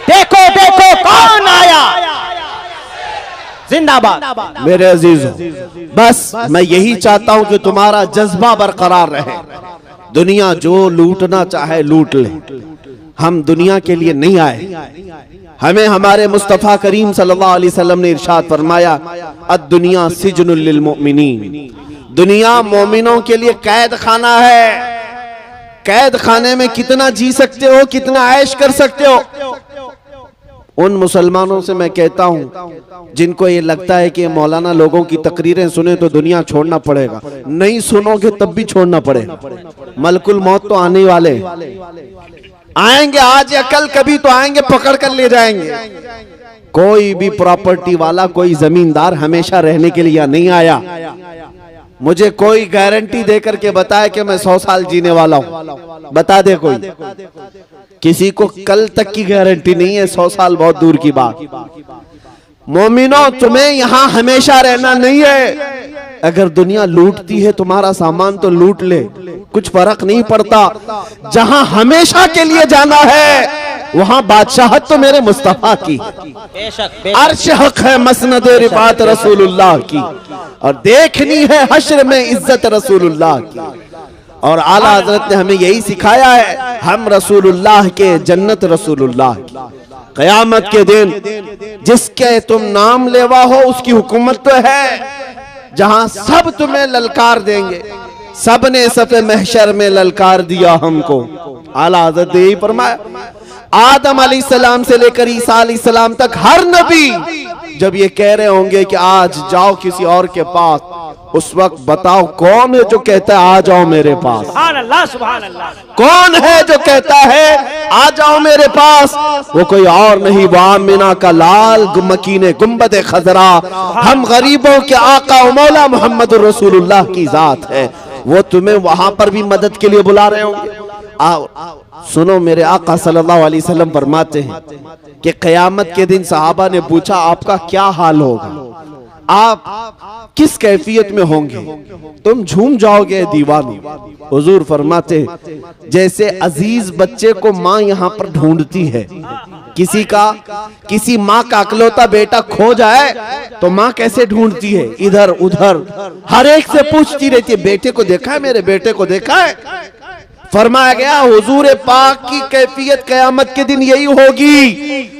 देखो देखो कौन आया, जिंदाबाद। मेरे अजीजों, बस मैं यही चाहता हूं कि तुम्हारा जज्बा बरकरार रहे। दुनिया जो लूटना चाहे लूट ले, हम दुनिया के लिए नहीं आए। हमें हमारे मुस्तफा करीम सल्लल्लाहु अलैहि वसल्लम ने इरशाद फरमाया, अद-दुनिया सिजनुल लिल मुमिनीन, दुनिया मोमिनों के लिए कैद खाना है। कैद खाने में कितना जी सकते हो, कितना ऐश कर सकते हो। उन मुसलमानों से मैं कहता हूं जिनको ये लगता है कि मौलाना लोगों की तकरीरें सुने तो दुनिया छोड़ना पड़ेगा, नहीं सुनोगे तब भी छोड़ना पड़ेगा। मलकुल मौत तो आने वाले आएंगे, आज या कल कभी तो आएंगे, पकड़ कर ले जाएंगे। कोई भी प्रॉपर्टी वाला, कोई जमींदार हमेशा रहने के लिए नहीं आया। मुझे कोई गारंटी देकर के बताए कि मैं 100 साल जीने वाला हूं, बता दे कोई। किसी को कल तक की गारंटी नहीं है, 100 साल बहुत दूर की बात। मोमिनो, तुम्हें यहां हमेशा रहना नहीं है। अगर दुनिया लूटती है तुम्हारा सामान तो लूट ले, कुछ फर्क नहीं पड़ता। जहां हमेशा के लिए जाना है वहां बादशाहत तो मेरे मुस्तफा की, अर्श हक है मसनद रिफात रसूलुल्लाह की, और देखनी है हश्र में इज्जत रसूलुल्लाह की। और आला हजरत ने हमें यही सिखाया है, हम रसूलुल्लाह के, जन्नत रसूलुल्लाह की। कयामत के दिन जिसके तुम नाम लेवा हो उसकी हुकूमत तो है, जहां सब तुम्हें ललकार देंगे। सब ने सफ़े महशर में ललकार दिया हमको। आला हजरत ने यही फरमाया, आदम अलैहिस्सलाम से लेकर ईसा अलैहिस्सलाम तक हर नबी जब ये कह रहे होंगे कि आज जाओ किसी और के पास, उस वक्त बताओ कौन है जो कहता है आ जाओ मेरे पास? सुभान अल्लाह, सुभान अल्लाह। कौन है जो कहता है आ जाओ मेरे पास? वो कोई और नहीं, वो आमिना का लाल मकीने गुंबद खजरा, हम गरीबों के आका और मौला मोहम्मद रसूलुल्लाह की जात है। वो तुम्हें वहां पर भी मदद के लिए बुला रहे होंगे। आओ सुनो, मेरे आका सल्लल्लाहु अलैहि वसल्लम फरमाते हैं कि क़यामत के दिन सहाबा ने पूछा आपका क्या हाल होगा? आप किस कैफियत में होंगे, तुम झूम जाओगे दीवानो। हुजूर फरमाते जैसे अजीज बच्चे को माँ यहाँ पर ढूंढती है, किसी माँ का अकलौता बेटा खो जाए तो माँ कैसे ढूंढती है, इधर उधर हर एक से पूछती रहती है, बेटे को देखा है, मेरे बेटे को देखा है। फरमाया गया हुजूर पाक की कैफियत कयामत के दिन यही होगी।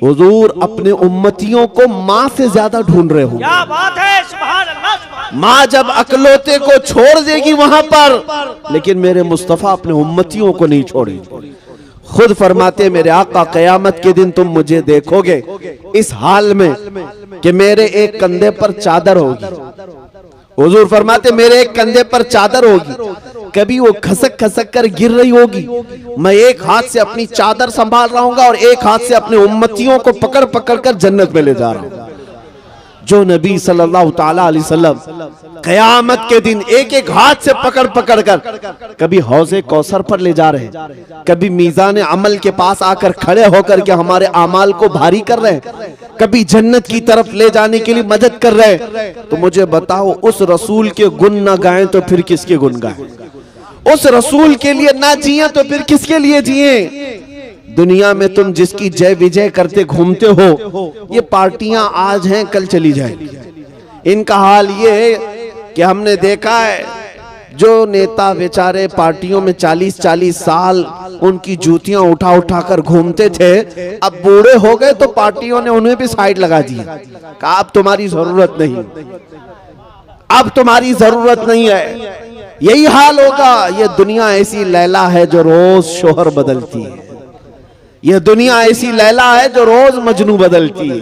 हुजूर अपने उम्मतियों को माँ से ज्यादा ढूंढ रहे हो। क्या बात है, सुभान अल्लाह, सुभान अल्लाह। माँ जब अकलौते को छोड़ देगी वहां पर, लेकिन मेरे मुस्तफा अपने उम्मतियों को नहीं छोड़ेंगे। खुद फरमाते मेरे आका कयामत के दिन तुम मुझे देखोगे इस हाल में कि मेरे एक कंधे पर चादर होगी। हुजूर फरमाते मेरे एक कंधे पर चादर होगी, कभी वो खसक खसक कर गिर रही होगी, मैं एक हाथ से अपनी चादर संभाल रहा हूँ और एक हाथ से अपने उम्मतियों को पकड़ पकड़ कर जन्नत में ले जा रहा हूँ। जो नबी सल्लल्लाहु ताला अलैहि वसल्लम कयामत के दिन एक एक हाथ से पकड़ पकड़ कर कभी हौज़े कौसर पर ले जा रहे हैं, कभी मीज़ान अमल के पास आकर खड़े होकर के हमारे आमाल को भारी कर रहे हैं, कभी जन्नत की तरफ ले जाने के लिए मदद कर रहे हैं। तो मुझे बताओ उस रसूल के गुण ना गाएं तो फिर किसके गुण गाएं? उस रसूल के लिए ना जिए तो फिर किसके लिए जिए? दुनिया में तुम जिसकी जय विजय करते घूमते हो, ये पार्टियां आज हैं कल चली जाएंगी। इनका हाल ये है कि हमने देखा है जो नेता बेचारे पार्टियों में 40-40 साल उनकी जूतियां उठा उठा कर घूमते थे, अब बूढ़े हो गए तो पार्टियों ने उन्हें भी साइड लगा दिया, कहा अब तुम्हारी जरूरत नहीं, अब तुम्हारी जरूरत नहीं है। यही हाल होगा। ये दुनिया ऐसी लैला है जो रोज शोहर बदलती है, ये दुनिया ऐसी लैला है जो रोज मजनू बदलती है,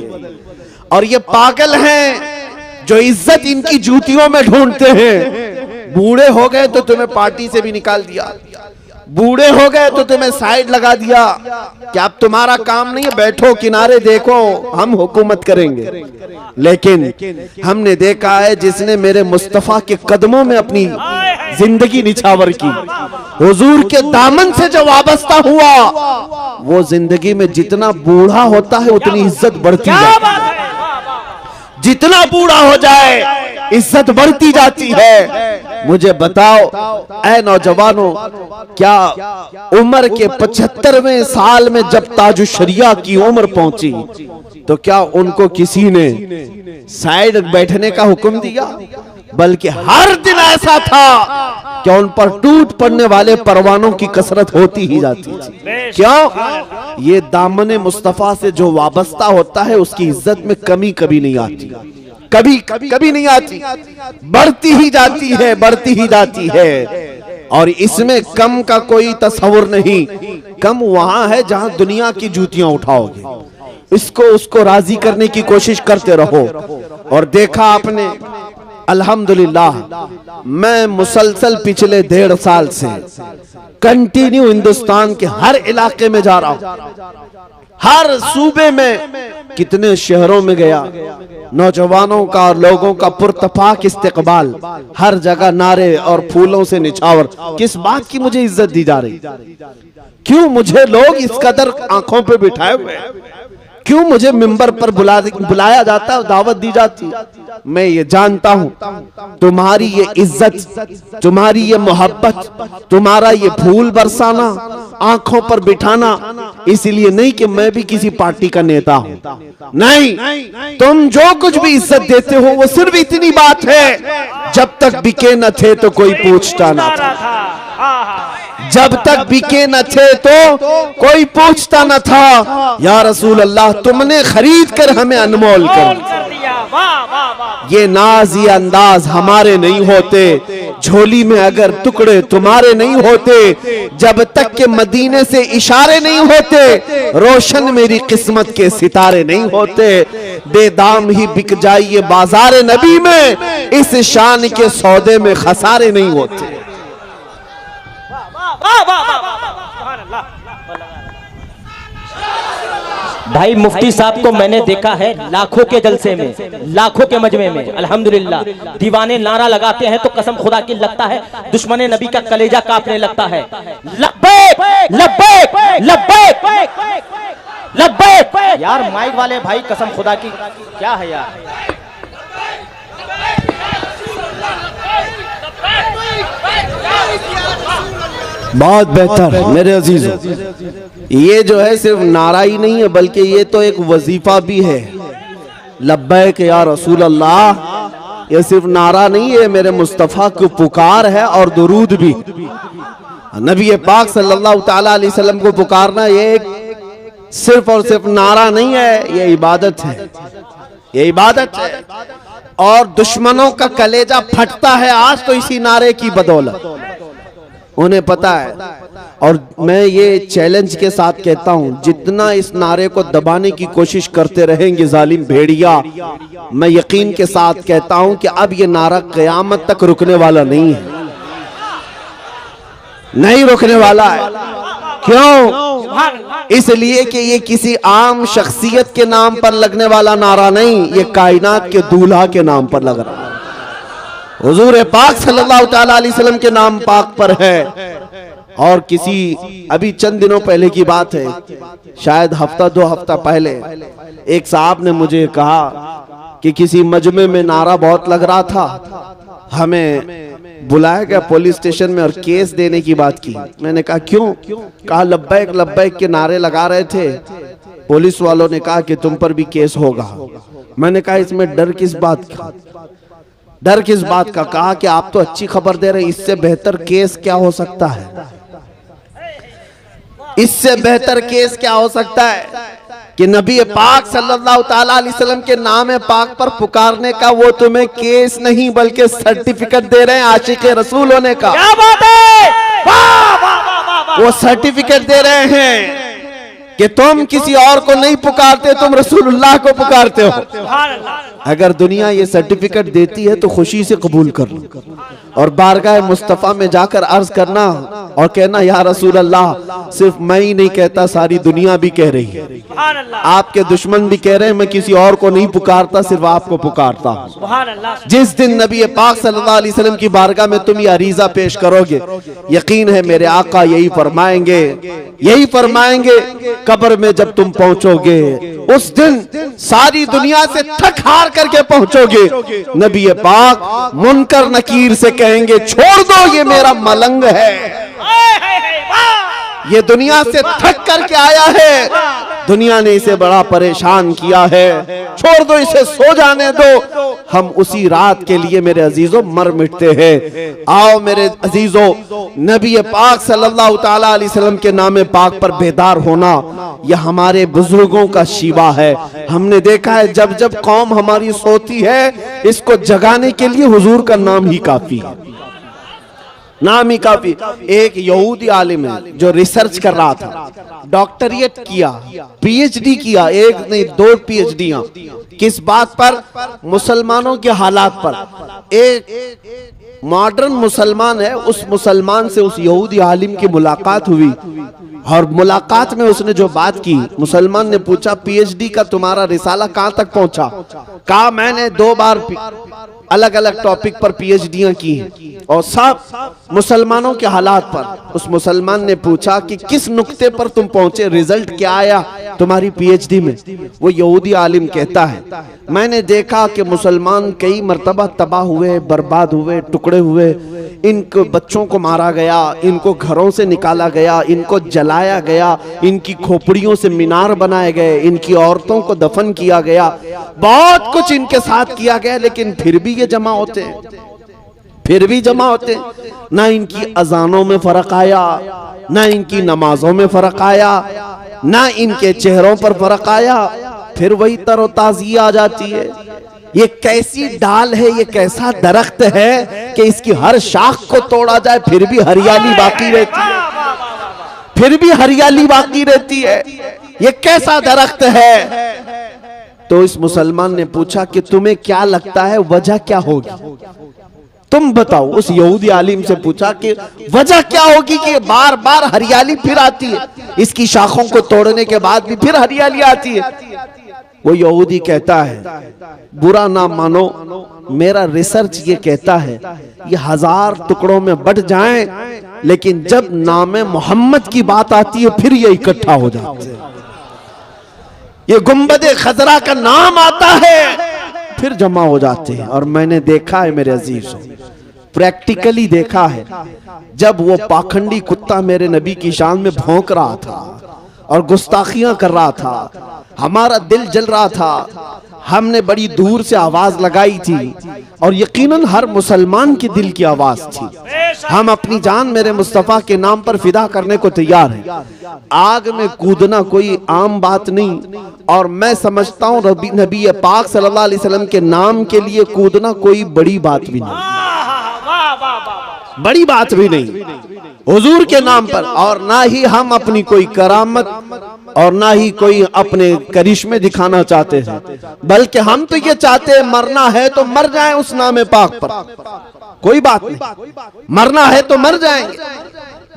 और ये पागल हैं जो इज्जत इनकी जूतियों में ढूंढते हैं। बूढ़े हो गए तो तुम्हें पार्टी से भी निकाल दिया, बूढ़े हो गए तो तुम्हें साइड लगा दिया, क्या अब तुम्हारा काम नहीं है, बैठो किनारे देखो हम हुकूमत करेंगे। लेकिन हमने देखा है जिसने मेरे मुस्तफा के कदमों में अपनी जिंदगी निछावर की, हुजूर के दामन से जो वाबस्ता हुआ, वो जिंदगी में जितना बूढ़ा होता है उतनी इज्जत बढ़ती है, जितना बूढ़ा हो जाए इज्जत बढ़ती जाती है। मुझे बताओ ऐ नौजवानों, क्या उम्र के 75वें साल में जब ताजु शरिया की उम्र पहुंची तो क्या उनको किसी ने साइड बैठने का हुक्म दिया? बल्कि हर दिन ऐसा था कि उन पर टूट पड़ने वाले परवानों की कसरत होती ही जाती थी। क्यों? ये दामने मुस्तफा से जो वाबस्ता होता है उसकी इज्जत में कमी कभी नहीं आती, कभी नहीं आती, बढ़ती ही जाती है, बढ़ती ही जाती है। और इसमें कम का कोई तस्वुर नहीं। कम वहां है जहां दुनिया की जूतियां उठाओगे, इसको उसको राजी करने की कोशिश करते रहो। और देखा आपने अल्हम्दुलिल्लाह, मैं मुसलसल पिछले 1.5 साल से कंटिन्यू हिंदुस्तान के हर इलाके में जा रहा हूं, हर सूबे में, कितने शहरों में गया, नौजवानों का और लोगों का पुरतफाक इस्तेकबाल, हर जगह नारे और फूलों से निछावर। किस बात की मुझे इज्जत दी जा रही? क्यों मुझे लोग इस कदर आंखों पे बिठाए हुए? क्यों मुझे मिंबर पर बुलाया जाता है, दावत दी जाती? मैं ये जानता हूं तुम्हारी ये इज्जत, तुम्हारी ये मोहब्बत, तुम्हारा ये फूल बरसाना, आंखों पर बिठाना इसलिए नहीं कि मैं भी किसी पार्टी का नेता हूं, नहीं, तुम जो कुछ भी इज्जत देते हो वो सिर्फ इतनी बात है, जब तक बिके न थे तो कोई पूछता न था, जब तक बिके न थे तो कोई पूछता न था। या रसूल अल्लाह, तुमने खरीद कर हमें अनमोल कर दिया। ये नाज ये अंदाज हमारे नहीं होते, झोली में अगर टुकड़े तुम्हारे नहीं होते, जब तक के मदीने से इशारे नहीं होते, रोशन मेरी किस्मत के सितारे नहीं होते। बेदाम ही बिक जाइए बाजार नबी में, इस शान के सौदे में खसारे नहीं होते। भाई मुफ्ती साहब को मैंने देखा है लाखों के जलसे में, लाखों के मजमे में, अल्हम्दुलिल्लाह। दीवाने नारा लगाते हैं तो कसम खुदा की लगता है दुश्मन नबी का कलेजा कांपने लगता है। लब्बैक लब्बैक लब्बैक लब्बैक। यार माइक वाले भाई, कसम खुदा की क्या है यार? बहुत बेहतर मेरे अजीजों, ये जो है सिर्फ नारा ही नहीं है बल्कि ये तो एक वजीफा भी है। लब्बैक या रसूल अल्लाह, ये सिर्फ नारा नहीं है, मेरे मुस्तफ़ा की पुकार है और दुरूद भी। नबी पाक सल्लल्लाहु ताला अलैहि वसल्लम को पुकारना ये एक सिर्फ और सिर्फ नारा नहीं है, ये इबादत है, ये इबादत है। और दुश्मनों का कलेजा फटता है आज तो इसी नारे की बदौलत, उन्हें पता है। और मैं ये चैलेंज के साथ कहता हूं, जितना इस नारे को दबाने की कोशिश करते रहेंगे जालिम भेड़िया, मैं यकीन के साथ कहता हूं कि अब ये नारा क़यामत तक रुकने वाला नहीं है, नहीं रुकने वाला है। क्यों? इसलिए कि ये किसी आम शख्सियत के नाम पर लगने वाला नारा नहीं, ये कायनात के दूल्हा के नाम पर लग रहा है, हुजूर पाक सल्लल्लाहु ताला अलैहि वसल्लम के नाम पाक पर है। और किसी अभी चंद दिनों पहले की बात है, शायद हफ्ता 2 हफ्ता पहले एक साहब ने मुझे कहा कि किसी मजमे में नारा बहुत लग रहा था, हमें बुलाया गया पुलिस स्टेशन में और केस देने की बात की। मैंने कहा क्यों? कहा लब्बैक लब्बैक के नारे लगा रहे थे, पुलिस वालों ने कहा कि तुम पर भी केस होगा। मैंने कहा इसमें डर किस बात का, डर किस बात का? कहा कि आप तो अच्छी खबर दे रहे हैं, इससे बेहतर केस क्या हो सकता है, इससे बेहतर केस क्या हो सकता है कि नबी पाक सल्लल्लाहु ताला अलैहि वसल्लम के नाम पाक पर पुकारने का वो तुम्हें केस नहीं बल्कि सर्टिफिकेट दे रहे हैं आशिक रसूल होने का। क्या बात है, वाह वाह वाह वाह। वो सर्टिफिकेट दे रहे हैं कि तुम किसी और को नहीं पुकारते, तुम रसूलुल्लाह को पुकारते हो। अगर दुनिया ये सर्टिफिकेट देती है तो खुशी से कबूल कर लो और बारगाह मुस्तफ़ा में जाकर अर्ज करना और कहना या रसूल अल्लाह, सिर्फ मैं ही नहीं कहता, सारी दुनिया भी कह रही है, आपके दुश्मन भी कह रहे हैं, मैं किसी और को नहीं पुकारता, सिर्फ आपको पुकारता हूं। जिस दिन नबी पाक सल्लल्लाहु अलैहि वसल्लम की बारगाह में तुम ये अरीजा पेश करोगे, यकीन है मेरे आका यही फरमाएंगे, यही फरमाएंगे, कब्र में जब तुम पहुंचोगे उस दिन सारी दुनिया से थक हार करके पहुंचोगे, नबी पाक मुनकर नकीर से कहेंगे छोड़ दो ये मेरा मलंग है, ये दुनिया से थक करके आया है, दुनिया ने इसे बड़ा परेशान किया है, छोड़ दो इसे, सो जाने दो। हम उसी रात के लिए मेरे अजीजों मर मिटते हैं। आओ मेरे अजीजों, नबी पाक सल्लल्लाहु ताला अलैहि वसल्लम के नाम पाक पर बेदार होना यह हमारे बुजुर्गों का शिवा है। हमने देखा है जब जब कौम हमारी सोती है, इसको जगाने के लिए हुजूर का नाम ही काफी है, नाम ही काफी। एक यहूदी आलिम है जो रिसर्च कर रहा था, डॉक्टरेट किया, पीएचडी किया, एक नहीं 2 पीएचडियां, किस बात पर? मुसलमानों के हालात पर। एक मॉडर्न मुसलमान है, उस मुसलमान से उस यहूदी आलिम की मुलाकात हुई और मुलाकात में उसने जो बात की, मुसलमान ने पूछा पीएचडी का तुम्हारा रिसाला कहां तक पहुंचा? कहा मैंने 2 बार अलग अलग टॉपिक पर पीएचडियां की हैं और सब मुसलमानों के हालात पर। उस मुसलमान ने पूछा कि किस नुक्ते पर तुम पहुंचे, रिजल्ट क्या आया तुम्हारी पीएचडी में? वो यहूदी आलिम कहता है मैंने देखा कि मुसलमान कई मर्तबा तबाह हुए, बर्बाद हुए, टुकड़े हुए, इनको बच्चों को मारा गया, इनको घरों से निकाला गया, इनको जलाया गया, इनकी खोपड़ियों से मीनार बनाए गए, इनकी औरतों को दफन किया गया, बहुत कुछ इनके साथ किया गया, लेकिन फिर भी ये जमा होते हैं, फिर भी जमा होते हैं। ना इनकी अजानों में फर्क आया, ना इनकी नमाजों में फर्क आया, ना इनके चेहरों पर फर्क आया, फिर वही तरोताजी आ जाती है। ये कैसी डाल है, ये कैसा दरख्त है कि इसकी हर शाख को तोड़ा जाए फिर भी हरियाली बाकी रहती है, फिर भी हरियाली बाकी रहती है। ये कैसा दरख्त है? तो इस मुसलमान ने पूछा कि तुम्हें क्या लगता है वजह क्या होगी, तुम बताओ। उस यहूदी आलिम से पूछा कि वजह क्या होगी कि बार बार हरियाली फिर आती है, इसकी शाखों को तोड़ने के बाद भी फिर हरियाली आती है। वो यहूदी कहता है बुरा ना मानो, मेरा रिसर्च ये कहता है ये 1000 टुकड़ों में बट जाएं, लेकिन जब नाम मोहम्मद की बात आती है फिर ये इकट्ठा हो जाते हैं। ये गुंबदे खजरा का नाम आता है फिर जमा हो जाते हैं। और मैंने देखा है मेरे अजीजों, प्रैक्टिकली देखा है। जब वो पाखंडी कुत्ता मेरे नबी की शान में भौंक रहा था और गुस्ताखियां कर रहा था, हमारा दिल जल रहा था। हमने बड़ी दूर से आवाज लगाई थी और यकीनन हर मुसलमान के दिल की आवाज थी। हम अपनी जान मेरे मुस्तफा के नाम पर फिदा करने को तैयार हैं। आग में कूदना कोई आम बात नहीं, और मैं समझता हूँ नबी पाक सल्लल्लाहु अलैहि वसल्लम के नाम के लिए कूदना कोई बड़ी बात भी नहीं, बड़ी बात भी नहीं हुजूर के नाम पर। और ना ही हम अपनी कोई करामत और ना ही कोई अपने करिश्मे दिखाना चाहते हैं, बल्कि हम तो ये चाहते हैं मरना है तो मर जाएं उस नाम पाक पर, कोई बात नहीं, मरना है तो मर जाएंगे।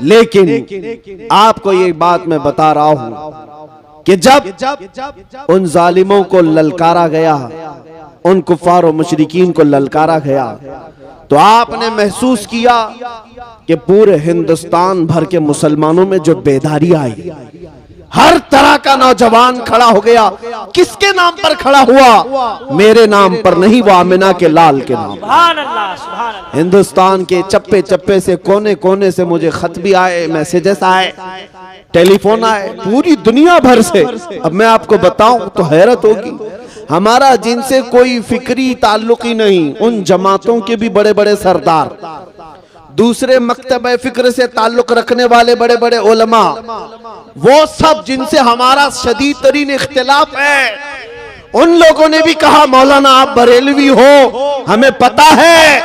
लेकिन आपको ये बात मैं बता रहा हूं कि जब उन जालिमों को ललकारा गया, उन कुफार और मुशरिकीन को ललकारा गया, तो आपने महसूस किया कि पूरे हिंदुस्तान भर के मुसलमानों में जो बेदारी आई, हर तरह का नौजवान खड़ा हो गया। किसके नाम पर खड़ा हुआ? मेरे नाम पर नहीं, वो आमिना के लाल के नाम। सुभान अल्लाह, सुभान अल्लाह। हिंदुस्तान के चप्पे चप्पे से, कोने कोने से मुझे खत भी आए, मैसेजेस आए, टेलीफोन आए, पूरी दुनिया भर से। अब मैं आपको बताऊं तो हैरत होगी, हमारा जिनसे कोई फिक्री ताल्लुक ही नहीं, उन जमातों के भी बड़े बड़े सरदार, दूसरे मकतबे फिक्र से ताल्लुक रखने वाले बड़े बड़े उलमा, वो सब जिनसे हमारा शदीद तरीन इख्तिलाफ है, उन लोगों ने भी कहा मौलाना आप बरेलवी हो, हमें पता है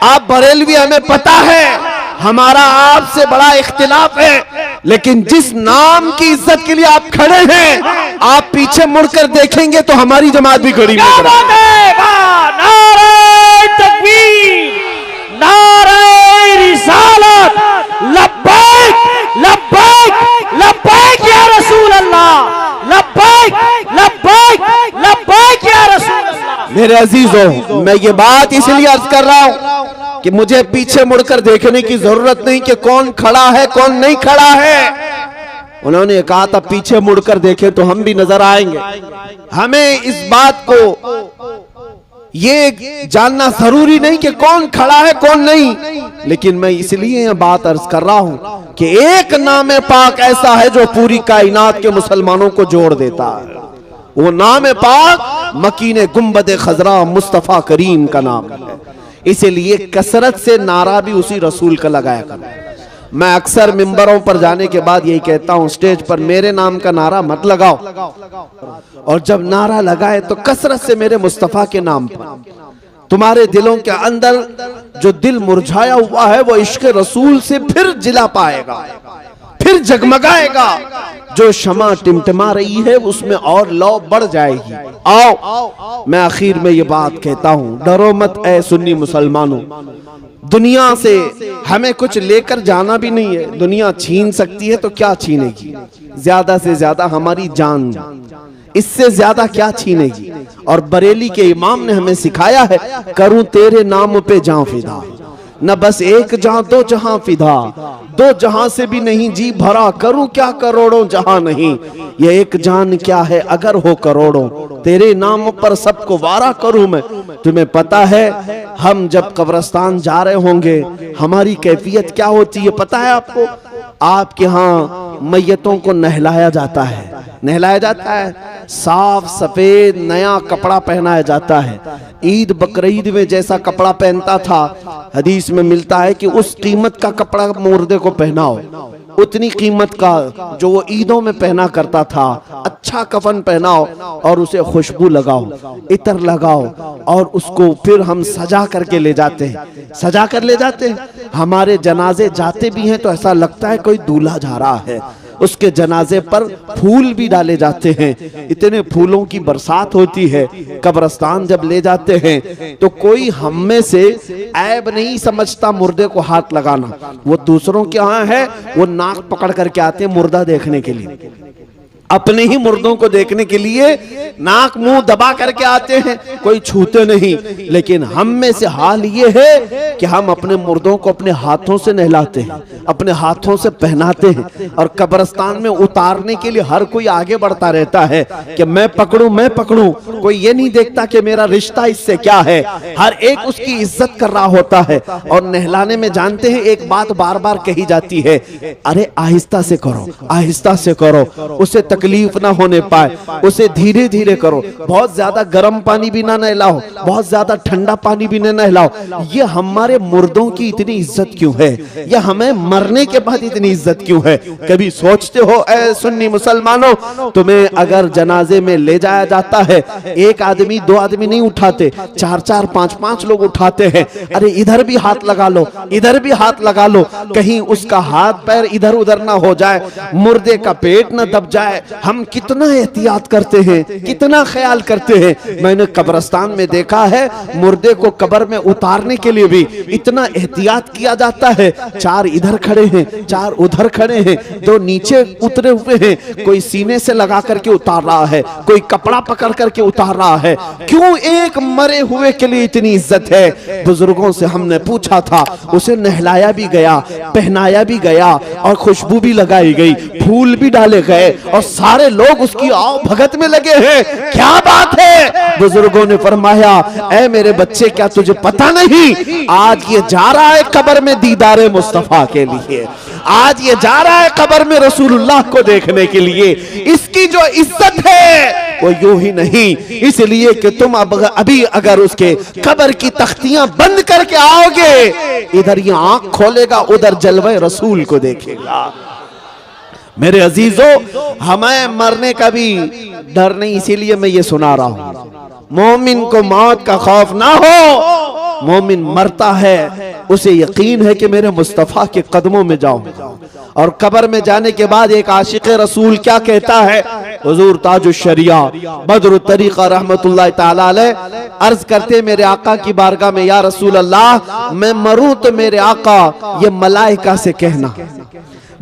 आप बरेलवी, हमें पता है हमारा आपसे बड़ा इख्तिलाफ है, लेकिन जिस नाम की इज्जत के लिए आप खड़े हैं, आप पीछे मुड़कर देखेंगे तो हमारी जमात भी खड़ी है। नारे तकबीर, नारे रिसालत, लब्बैक लब्बैक लब्बैक या रसूल अल्लाह, लब्बैक लब्बैक लब्बैक या रसूल अल्लाह। मेरे अजीजों, मैं ये बात इसलिए अर्ज कर रहा हूं कि मुझे पीछे मुड़कर देखने की जरूरत नहीं कि कौन खड़ा है कौन नहीं खड़ा है। उन्होंने कहा था पीछे मुड़कर देखे तो हम भी नजर आएंगे। हमें इस बात को ये जानना जरूरी नहीं कि कौन खड़ा है कौन नहीं, लेकिन मैं इसलिए यह बात अर्ज कर रहा हूं कि एक नाम पाक ऐसा है जो पूरी कायनात के मुसलमानों को जोड़ देता है। वो नाम पाक मकीने गुंबद खजरा मुस्तफा करीम का नाम है। इसलिए कसरत से नारा भी उसी रसूल का लगाया करो। मैं अक्सर मिंबरों पर जाने के बाद यही कहता हूं, स्टेज पर मेरे नाम का नारा मत लगाओ, और जब नारा लगाए तो कसरत से मेरे मुस्तफा के नाम पर। तुम्हारे दिलों के अंदर जो दिल मुरझाया हुआ है वो इश्क रसूल से फिर जिला पाएगा, फिर जगमगाएगा। जो शमा टिमटिमा रही है उसमें और लौ बढ़ जाएगी। आओ, मैं आखिर में ये बात कहता हूं, डरो मत ऐ सुन्नी मुसलमानों। दुनिया से हमें कुछ लेकर जाना भी नहीं है। दुनिया छीन सकती है तो क्या छीनेगी? ज्यादा से ज्यादा हमारी जान, इससे ज्यादा क्या छीनेगी? और बरेली के इमाम ने हमें सिखाया है, करूं तेरे नाम पे जान फिदा, न बस एक जहां दो जहां फिदा, दो जहां से भी नहीं जी भरा, करूं क्या करोड़ों जहां नहीं। ये एक जान क्या है अगर हो करोड़ों, तेरे नाम पर सबको वारा करूं मैं। तुम्हें पता है हम जब कब्रिस्तान जा रहे होंगे हमारी कैफियत क्या होती है पता है आपको? आपके यहाँ मैयतों को नहलाया जाता है, नहलाया जाता है, साफ सफेद नया कपड़ा पहनाया जाता है। ईद बकरीद में जैसा कपड़ा पहनता था, हदीस में मिलता है कि उस कीमत का कपड़ा मुर्दे को पहनाओ, उतनी कीमत का जो वो ईदों में पहना करता था। अच्छा कफन पहनाओ और उसे खुशबू लगाओ, इत्र लगाओ, और उसको फिर हम सजा करके ले जाते हैं, सजा कर ले जाते हैं। हमारे जनाजे जाते भी हैं तो ऐसा लगता है कोई दूल्हा जा रहा है। उसके जनाजे पर फूल भी डाले जाते हैं, इतने फूलों की बरसात होती है। कब्रिस्तान जब ले जाते हैं तो कोई हम में से ऐब नहीं समझता मुर्दे को हाथ लगाना। वो दूसरों के यहाँ है, वो नाक पकड़ करके आते हैं मुर्दा देखने के लिए। अपने ही मुर्दों को देखने के लिए नाक मुंह दबा करके आते हैं, कोई छूते नहीं। लेकिन हम में से हाल ये है कि हम अपने मुर्दों को अपने हाथों से नहलाते हैं, अपने हाथों से पहनाते हैं, और कब्रिस्तान में उतारने के लिए हर कोई आगे बढ़ता रहता है कि मैं पकड़ूं, मैं पकड़ूं। कोई ये नहीं देखता कि मेरा रिश्ता इससे क्या है। हर एक उसकी इज्जत कर रहा होता है। और नहलाने में जानते हैं एक बात बार बार कही जाती है, अरे आहिस्ता से करो, आहिस्ता से करो, उसे तकलीफ ना होने पाए, उसे धीरे धीरे करो। बहुत ज्यादा गर्म पानी भी ना नहलाओ, बहुत ज्यादा ठंडा पानी भी ना नहलाओ। ये हमारे मुर्दों की इतनी इज्जत क्यों है, या हमें मरने के बाद इतनी इज्जत क्यों है? कभी सोचते हो ऐ सुन्नी मुसलमानों, तुम्हें अगर जनाजे में ले जाया जाता है, एक आदमी दो आदमी नहीं उठाते, चार चार पांच पांच लोग उठाते हैं। अरे इधर भी हाथ लगा लो, इधर भी हाथ लगा लो, कहीं उसका हाथ पैर इधर उधर ना हो जाए, मुर्दे का पेट ना दब जाए। हम कितना एहतियात करते हैं, कितना ख्याल करते हैं। मैंने कब्रिस्तान में देखा है, मुर्दे को कब्र में उतारने के लिए भी इतना एहतियात किया जाता है। चार इधर खड़े हैं, चार उधर खड़े हैं, दो नीचे उतरे हुए हैं, कोई सीने से लगा करके उतार रहा है, कोई कपड़ा पकड़ करके उतार रहा है। क्यों एक मरे हुए के लिए इतनी इज्जत है? बुजुर्गों से हमने पूछा था, उसे नहलाया भी गया, पहनाया भी गया, और खुशबू भी लगाई गई, फूल भी डाले गए, और सारे लोग उसकी आओ भगत में लगे हैं। क्या बात है? बुजुर्गों ने फरमाया, ऐ मेरे बच्चे, क्या तुझे पता नहीं, आज ये जा रहा है कब्र में दीदारे मुस्तफा के लिए, आज ये जा रहा है कब्र में रसूलुल्लाह को देखने के लिए। इसकी जो इज्जत है वो यूं ही नहीं, इसलिए कि तुम अब अभी अगर उसके कब्र की तख्तियां बंद करके आओगे, इधर ये आंख खोलेगा, उधर जलवे रसूल को देखेगा। मेरे अजीजों, हमें मरने का भी डर नहीं, इसीलिए मैं ये सुना रहा हूं। मोमिन को मौत का खौफ ना हो, मोमिन मरता है, उसे यकीन है कि मेरे मुस्तफा के कदमों में जाऊं। और कब्र में जाने के बाद एक आशिक रसूल क्या कहता है? हुजूर ताजुश शरिया बदरुत तरीका रहमतुल्लाह ताला अलैह अर्ज करते मेरे आका की बारगाह में, या रसूल अल्लाह, मैं मरूं तो मेरे आका ये मलाइका से कहना,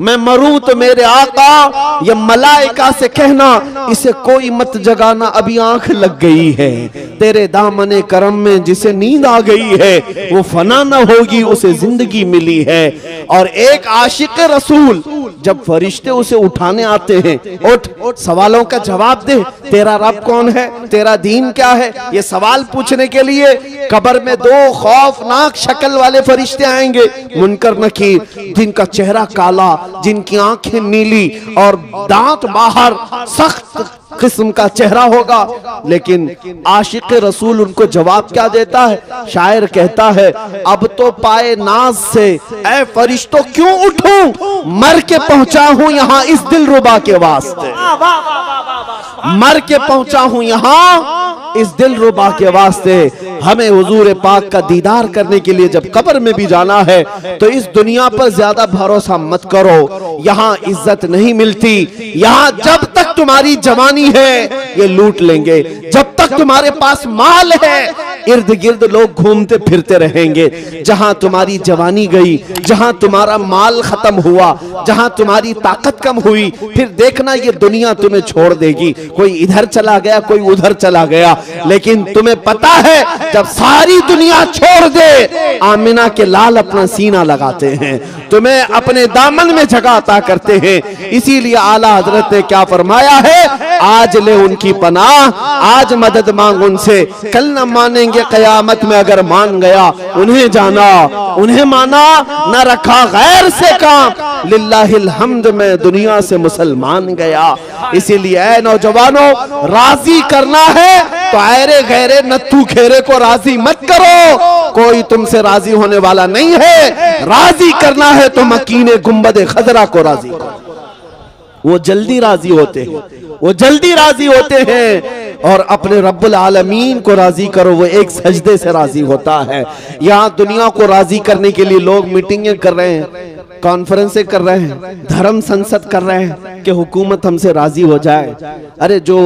मैं मरूं तो मेरे आका ये मलाइका से कहना, इसे कोई मत जगाना, अभी आंख लग गई है। तेरे दामने करम में जिसे नींद आ गई है, वो फना न होगी, उसे जिंदगी मिली है। और एक आशिक रसूल, जब फरिश्ते उसे उठाने आते हैं, उठ सवालों का जवाब दे, तेरा रब कौन है, तेरा दीन क्या है, ये सवाल पूछने के लिए कब्र में दो खौफनाक शक्ल वाले फरिश्ते आएंगे, मुनकर नकीर, जिनका चेहरा काला, जिनकी आंखें नीली और दांत बाहर, सख्त किस्म का चेहरा होगा। लेकिन आशिक रसूल उनको जवाब क्या देता है? शायर कहता है, अब तो पाए नाज से ऐ फरिश्तों क्यों उठूं, मर के पहुंचा हूं यहां इस दिलरुबा के वास्ते, मर के पहुंचा हूं यहां इस दिलरुबा के वास्ते। हमें हुजूर पाक का दीदार करने के लिए जब कब्र में भी जाना है, तो इस दुनिया पर ज्यादा भरोसा मत करो, यहाँ इज्जत नहीं मिलती। यहाँ जब तक तुम्हारी जवानी है ये लूट लेंगे, जब तक तुम्हारे पास माल है इर्द गिर्द लोग घूमते फिरते रहेंगे। जहां तुम्हारी जवानी गई, जहां तुम्हारा माल खत्म हुआ, जहां तुम्हारी ताकत कम हुई, फिर देखना ये दुनिया तुम्हें छोड़ देगी। कोई इधर चला गया, कोई उधर चला गया, लेकिन तुम्हें पता है जब सारी दुनिया छोड़ दे, आमिना के लाल अपना सीना लगाते हैं, तुम्हें अपने दामन में जगह अता करते हैं। इसीलिए आला हजरत ने क्या फरमाया है, आज ले उनकी पनाह, आज मदद मांग उनसे, कल न मानेंगे कयामत में, अगर मान गया उन्हें जाना, उन्हें माना, न रखा गैर से काम, लिल्लाहिल हम्द में दुनिया से मुसलमान गया। इसीलिए ऐ नौजवानों, राजी करना है तो ऐरे गैरे नत्थू खेरे को राजी मत करो, कोई तुमसे राजी होने वाला नहीं है। राजी करना है तो मकीने गुंबदे खजरा को राजी करो, वो जल्दी राजी होते हैं, वो जल्दी राजी होते हैं। और अपने रब्बुल आलमीन को राजी करो, वो एक सजदे से राजी होता है। यहाँ दुनिया को राजी करने के लिए लोग मीटिंगें कर रहे हैं, कॉन्फ्रेंसें कर रहे हैं, धर्म संसद कर रहे हैं कि हुकूमत हमसे राजी हो जाए। अरे जो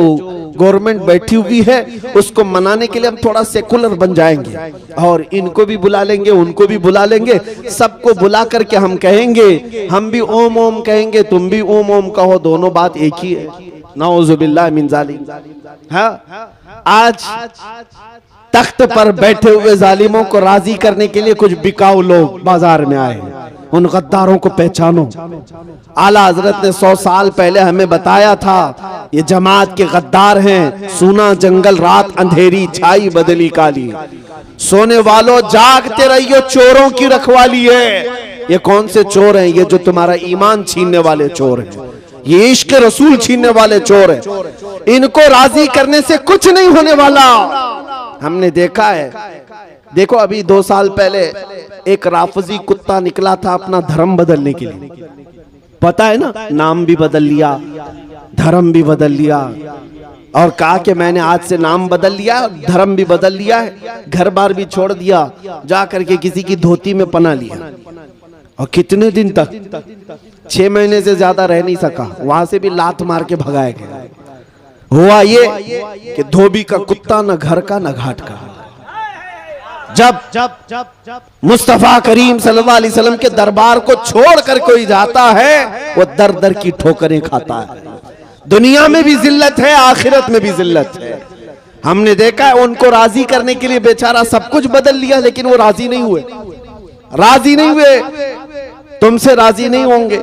गवर्नमेंट बैठी हुई है उसको मनाने के लिए हम थोड़ा सेकुलर बन जाएंगे, और इनको भी बुला लेंगे, उनको भी बुला लेंगे, सबको बुला करके हम कहेंगे, हम भी ओम ओम कहेंगे, तुम भी ओम ओम कहो, दोनों बात एक ही है। नाउजुबिल्लाह मिन जालिम। हाँ, आज तख्त पर बैठे हुए जालिमों को राजी करने के लिए कुछ बिकाऊ लोग बाजार में आए हैं। उन गद्दारों को पहचानो। आला हजरत ने 100 साल पहले हमें बताया था, ये जमात के गद्दार हैं। सूना जंगल रात अंधेरी छाई बदली काली, सोने वालों जागते रहियो चोरों की रखवाली है। ये कौन से चोर हैं? ये जो तुम्हारा ईमान छीनने वाले चोर हैं, ये इश्क रसूल छीनने वाले चोर हैं। इनको राजी करने से कुछ नहीं होने वाला। हमने देखा है, देखो अभी 2 साल पहले एक राफजी कुत्ता निकला था अपना धर्म बदलने के लिए, पता है ना, नाम भी बदल लिया, धर्म भी बदल लिया और कहा कि मैंने आज से नाम बदल लिया, धर्म भी बदल लिया है, घर बार भी छोड़ दिया, जा करके किसी की धोती में पना लिया। और कितने दिन तक, 6 महीने से ज्यादा रह नहीं सका, वहां से भी लात मार के भगाया गया। हुआ ये कि धोबी का कुत्ता न घर का न घाट का। जब मुस्तफा करीम सल्लल्लाहु अलैहि वसल्लम के दरबार को छोड़कर कोई जाता है, वो दर दर की ठोकरें खाता है। दुनिया में भी जिल्लत है, आखिरत में भी जिल्लत है। हमने देखा है, उनको राजी करने के लिए बेचारा सब कुछ बदल लिया, लेकिन वो राजी नहीं हुए, राजी नहीं हुए, तुमसे राजी नहीं होंगे।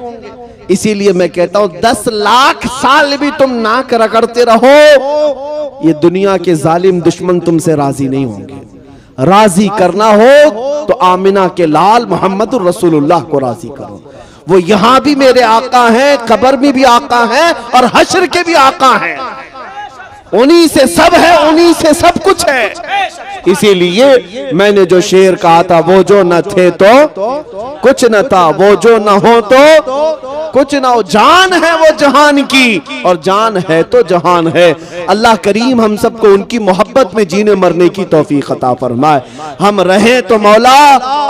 इसीलिए मैं कहता हूं 10 लाख साल भी तुम नाक रगड़ते रहो, ये दुनिया के जालिम दुश्मन तुमसे राजी नहीं होंगे। राजी करना हो तो आमिना के लाल मोहम्मद रसूलुल्लाह को राजी करो। वो यहां भी मेरे आका हैं, कब्र में भी आका हैं और हश्र के भी आका हैं। उन्हीं से सब है, उन्हीं से सब कुछ है। इसीलिए मैंने जो शेर कहा था, वो जो न थे तो कुछ न था, वो जो न हो तो कुछ ना हो। जान है वो जहान की और जान है तो जहान है। अल्लाह करीम हम सबको उनकी मोहब्बत में जीने मरने की तौफीक अता फरमाए। हम रहे तो मौला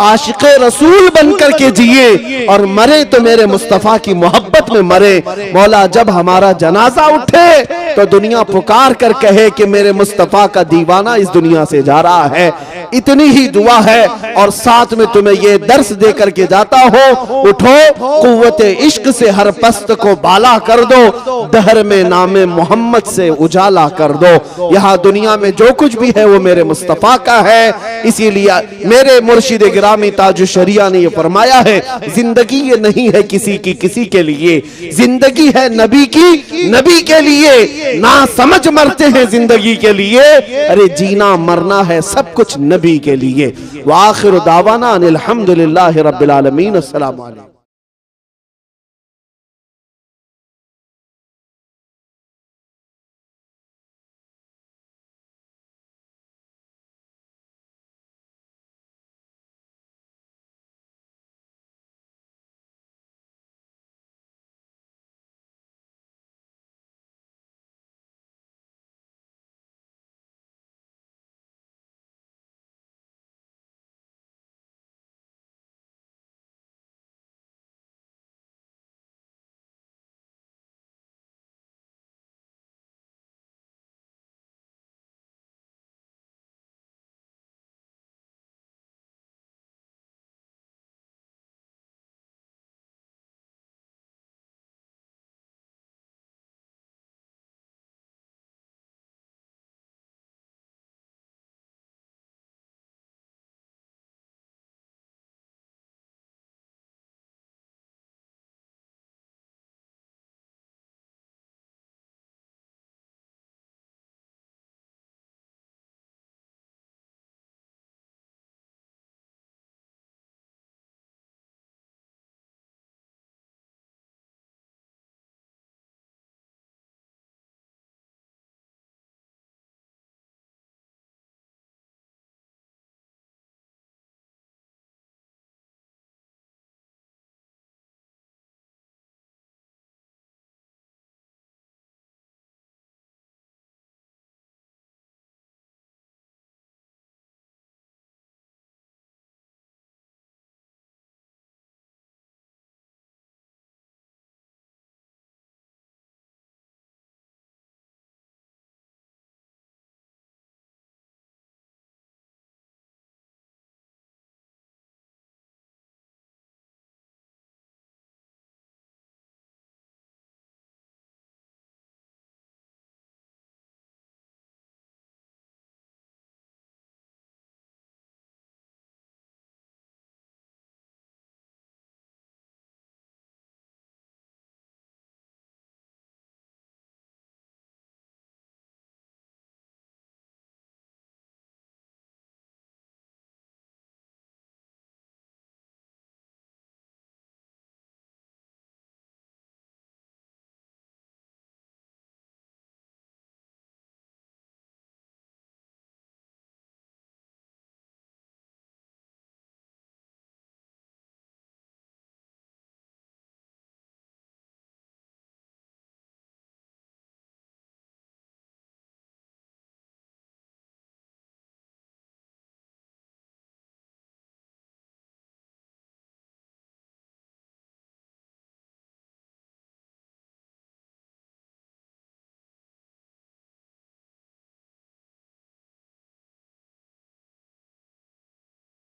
आशिक़ रसूल बनकर के जिए और मरे तो मेरे मुस्तफ़ा की मोहब्बत में मरे। मौला जब हमारा जनाजा उठे तो दुनिया पुकार कर कहे कि मेरे मुस्तफ़ा का दीवाना इस दुनिया से जा रहा है। इतनी ही दुआ है और साथ में तुम्हें ये दर्स दे करके जाता हो, उठो कुव्वत इश्क से हर पस्त को बाला कर दो, दहर में नामे मोहम्मद से उजाला कर दो। यहाँ दुनिया में जो कुछ भी है वो मेरे मुस्तफ़ा का है। इसीलिए मेरे मुर्शिद गिरामी ताजु शरिया ने ये फरमाया है, जिंदगी ये नहीं है किसी की किसी के लिए, जिंदगी है नबी की नबी के लिए। ना समझ मरते हैं जिंदगी के लिए, अरे जीना मरना है सब कुछ नबी के लिए। व आखिर दावाना अनिल हम्दुलिल्लाहि रब्बिल आलमीन। अस्सलामु अलैकुम।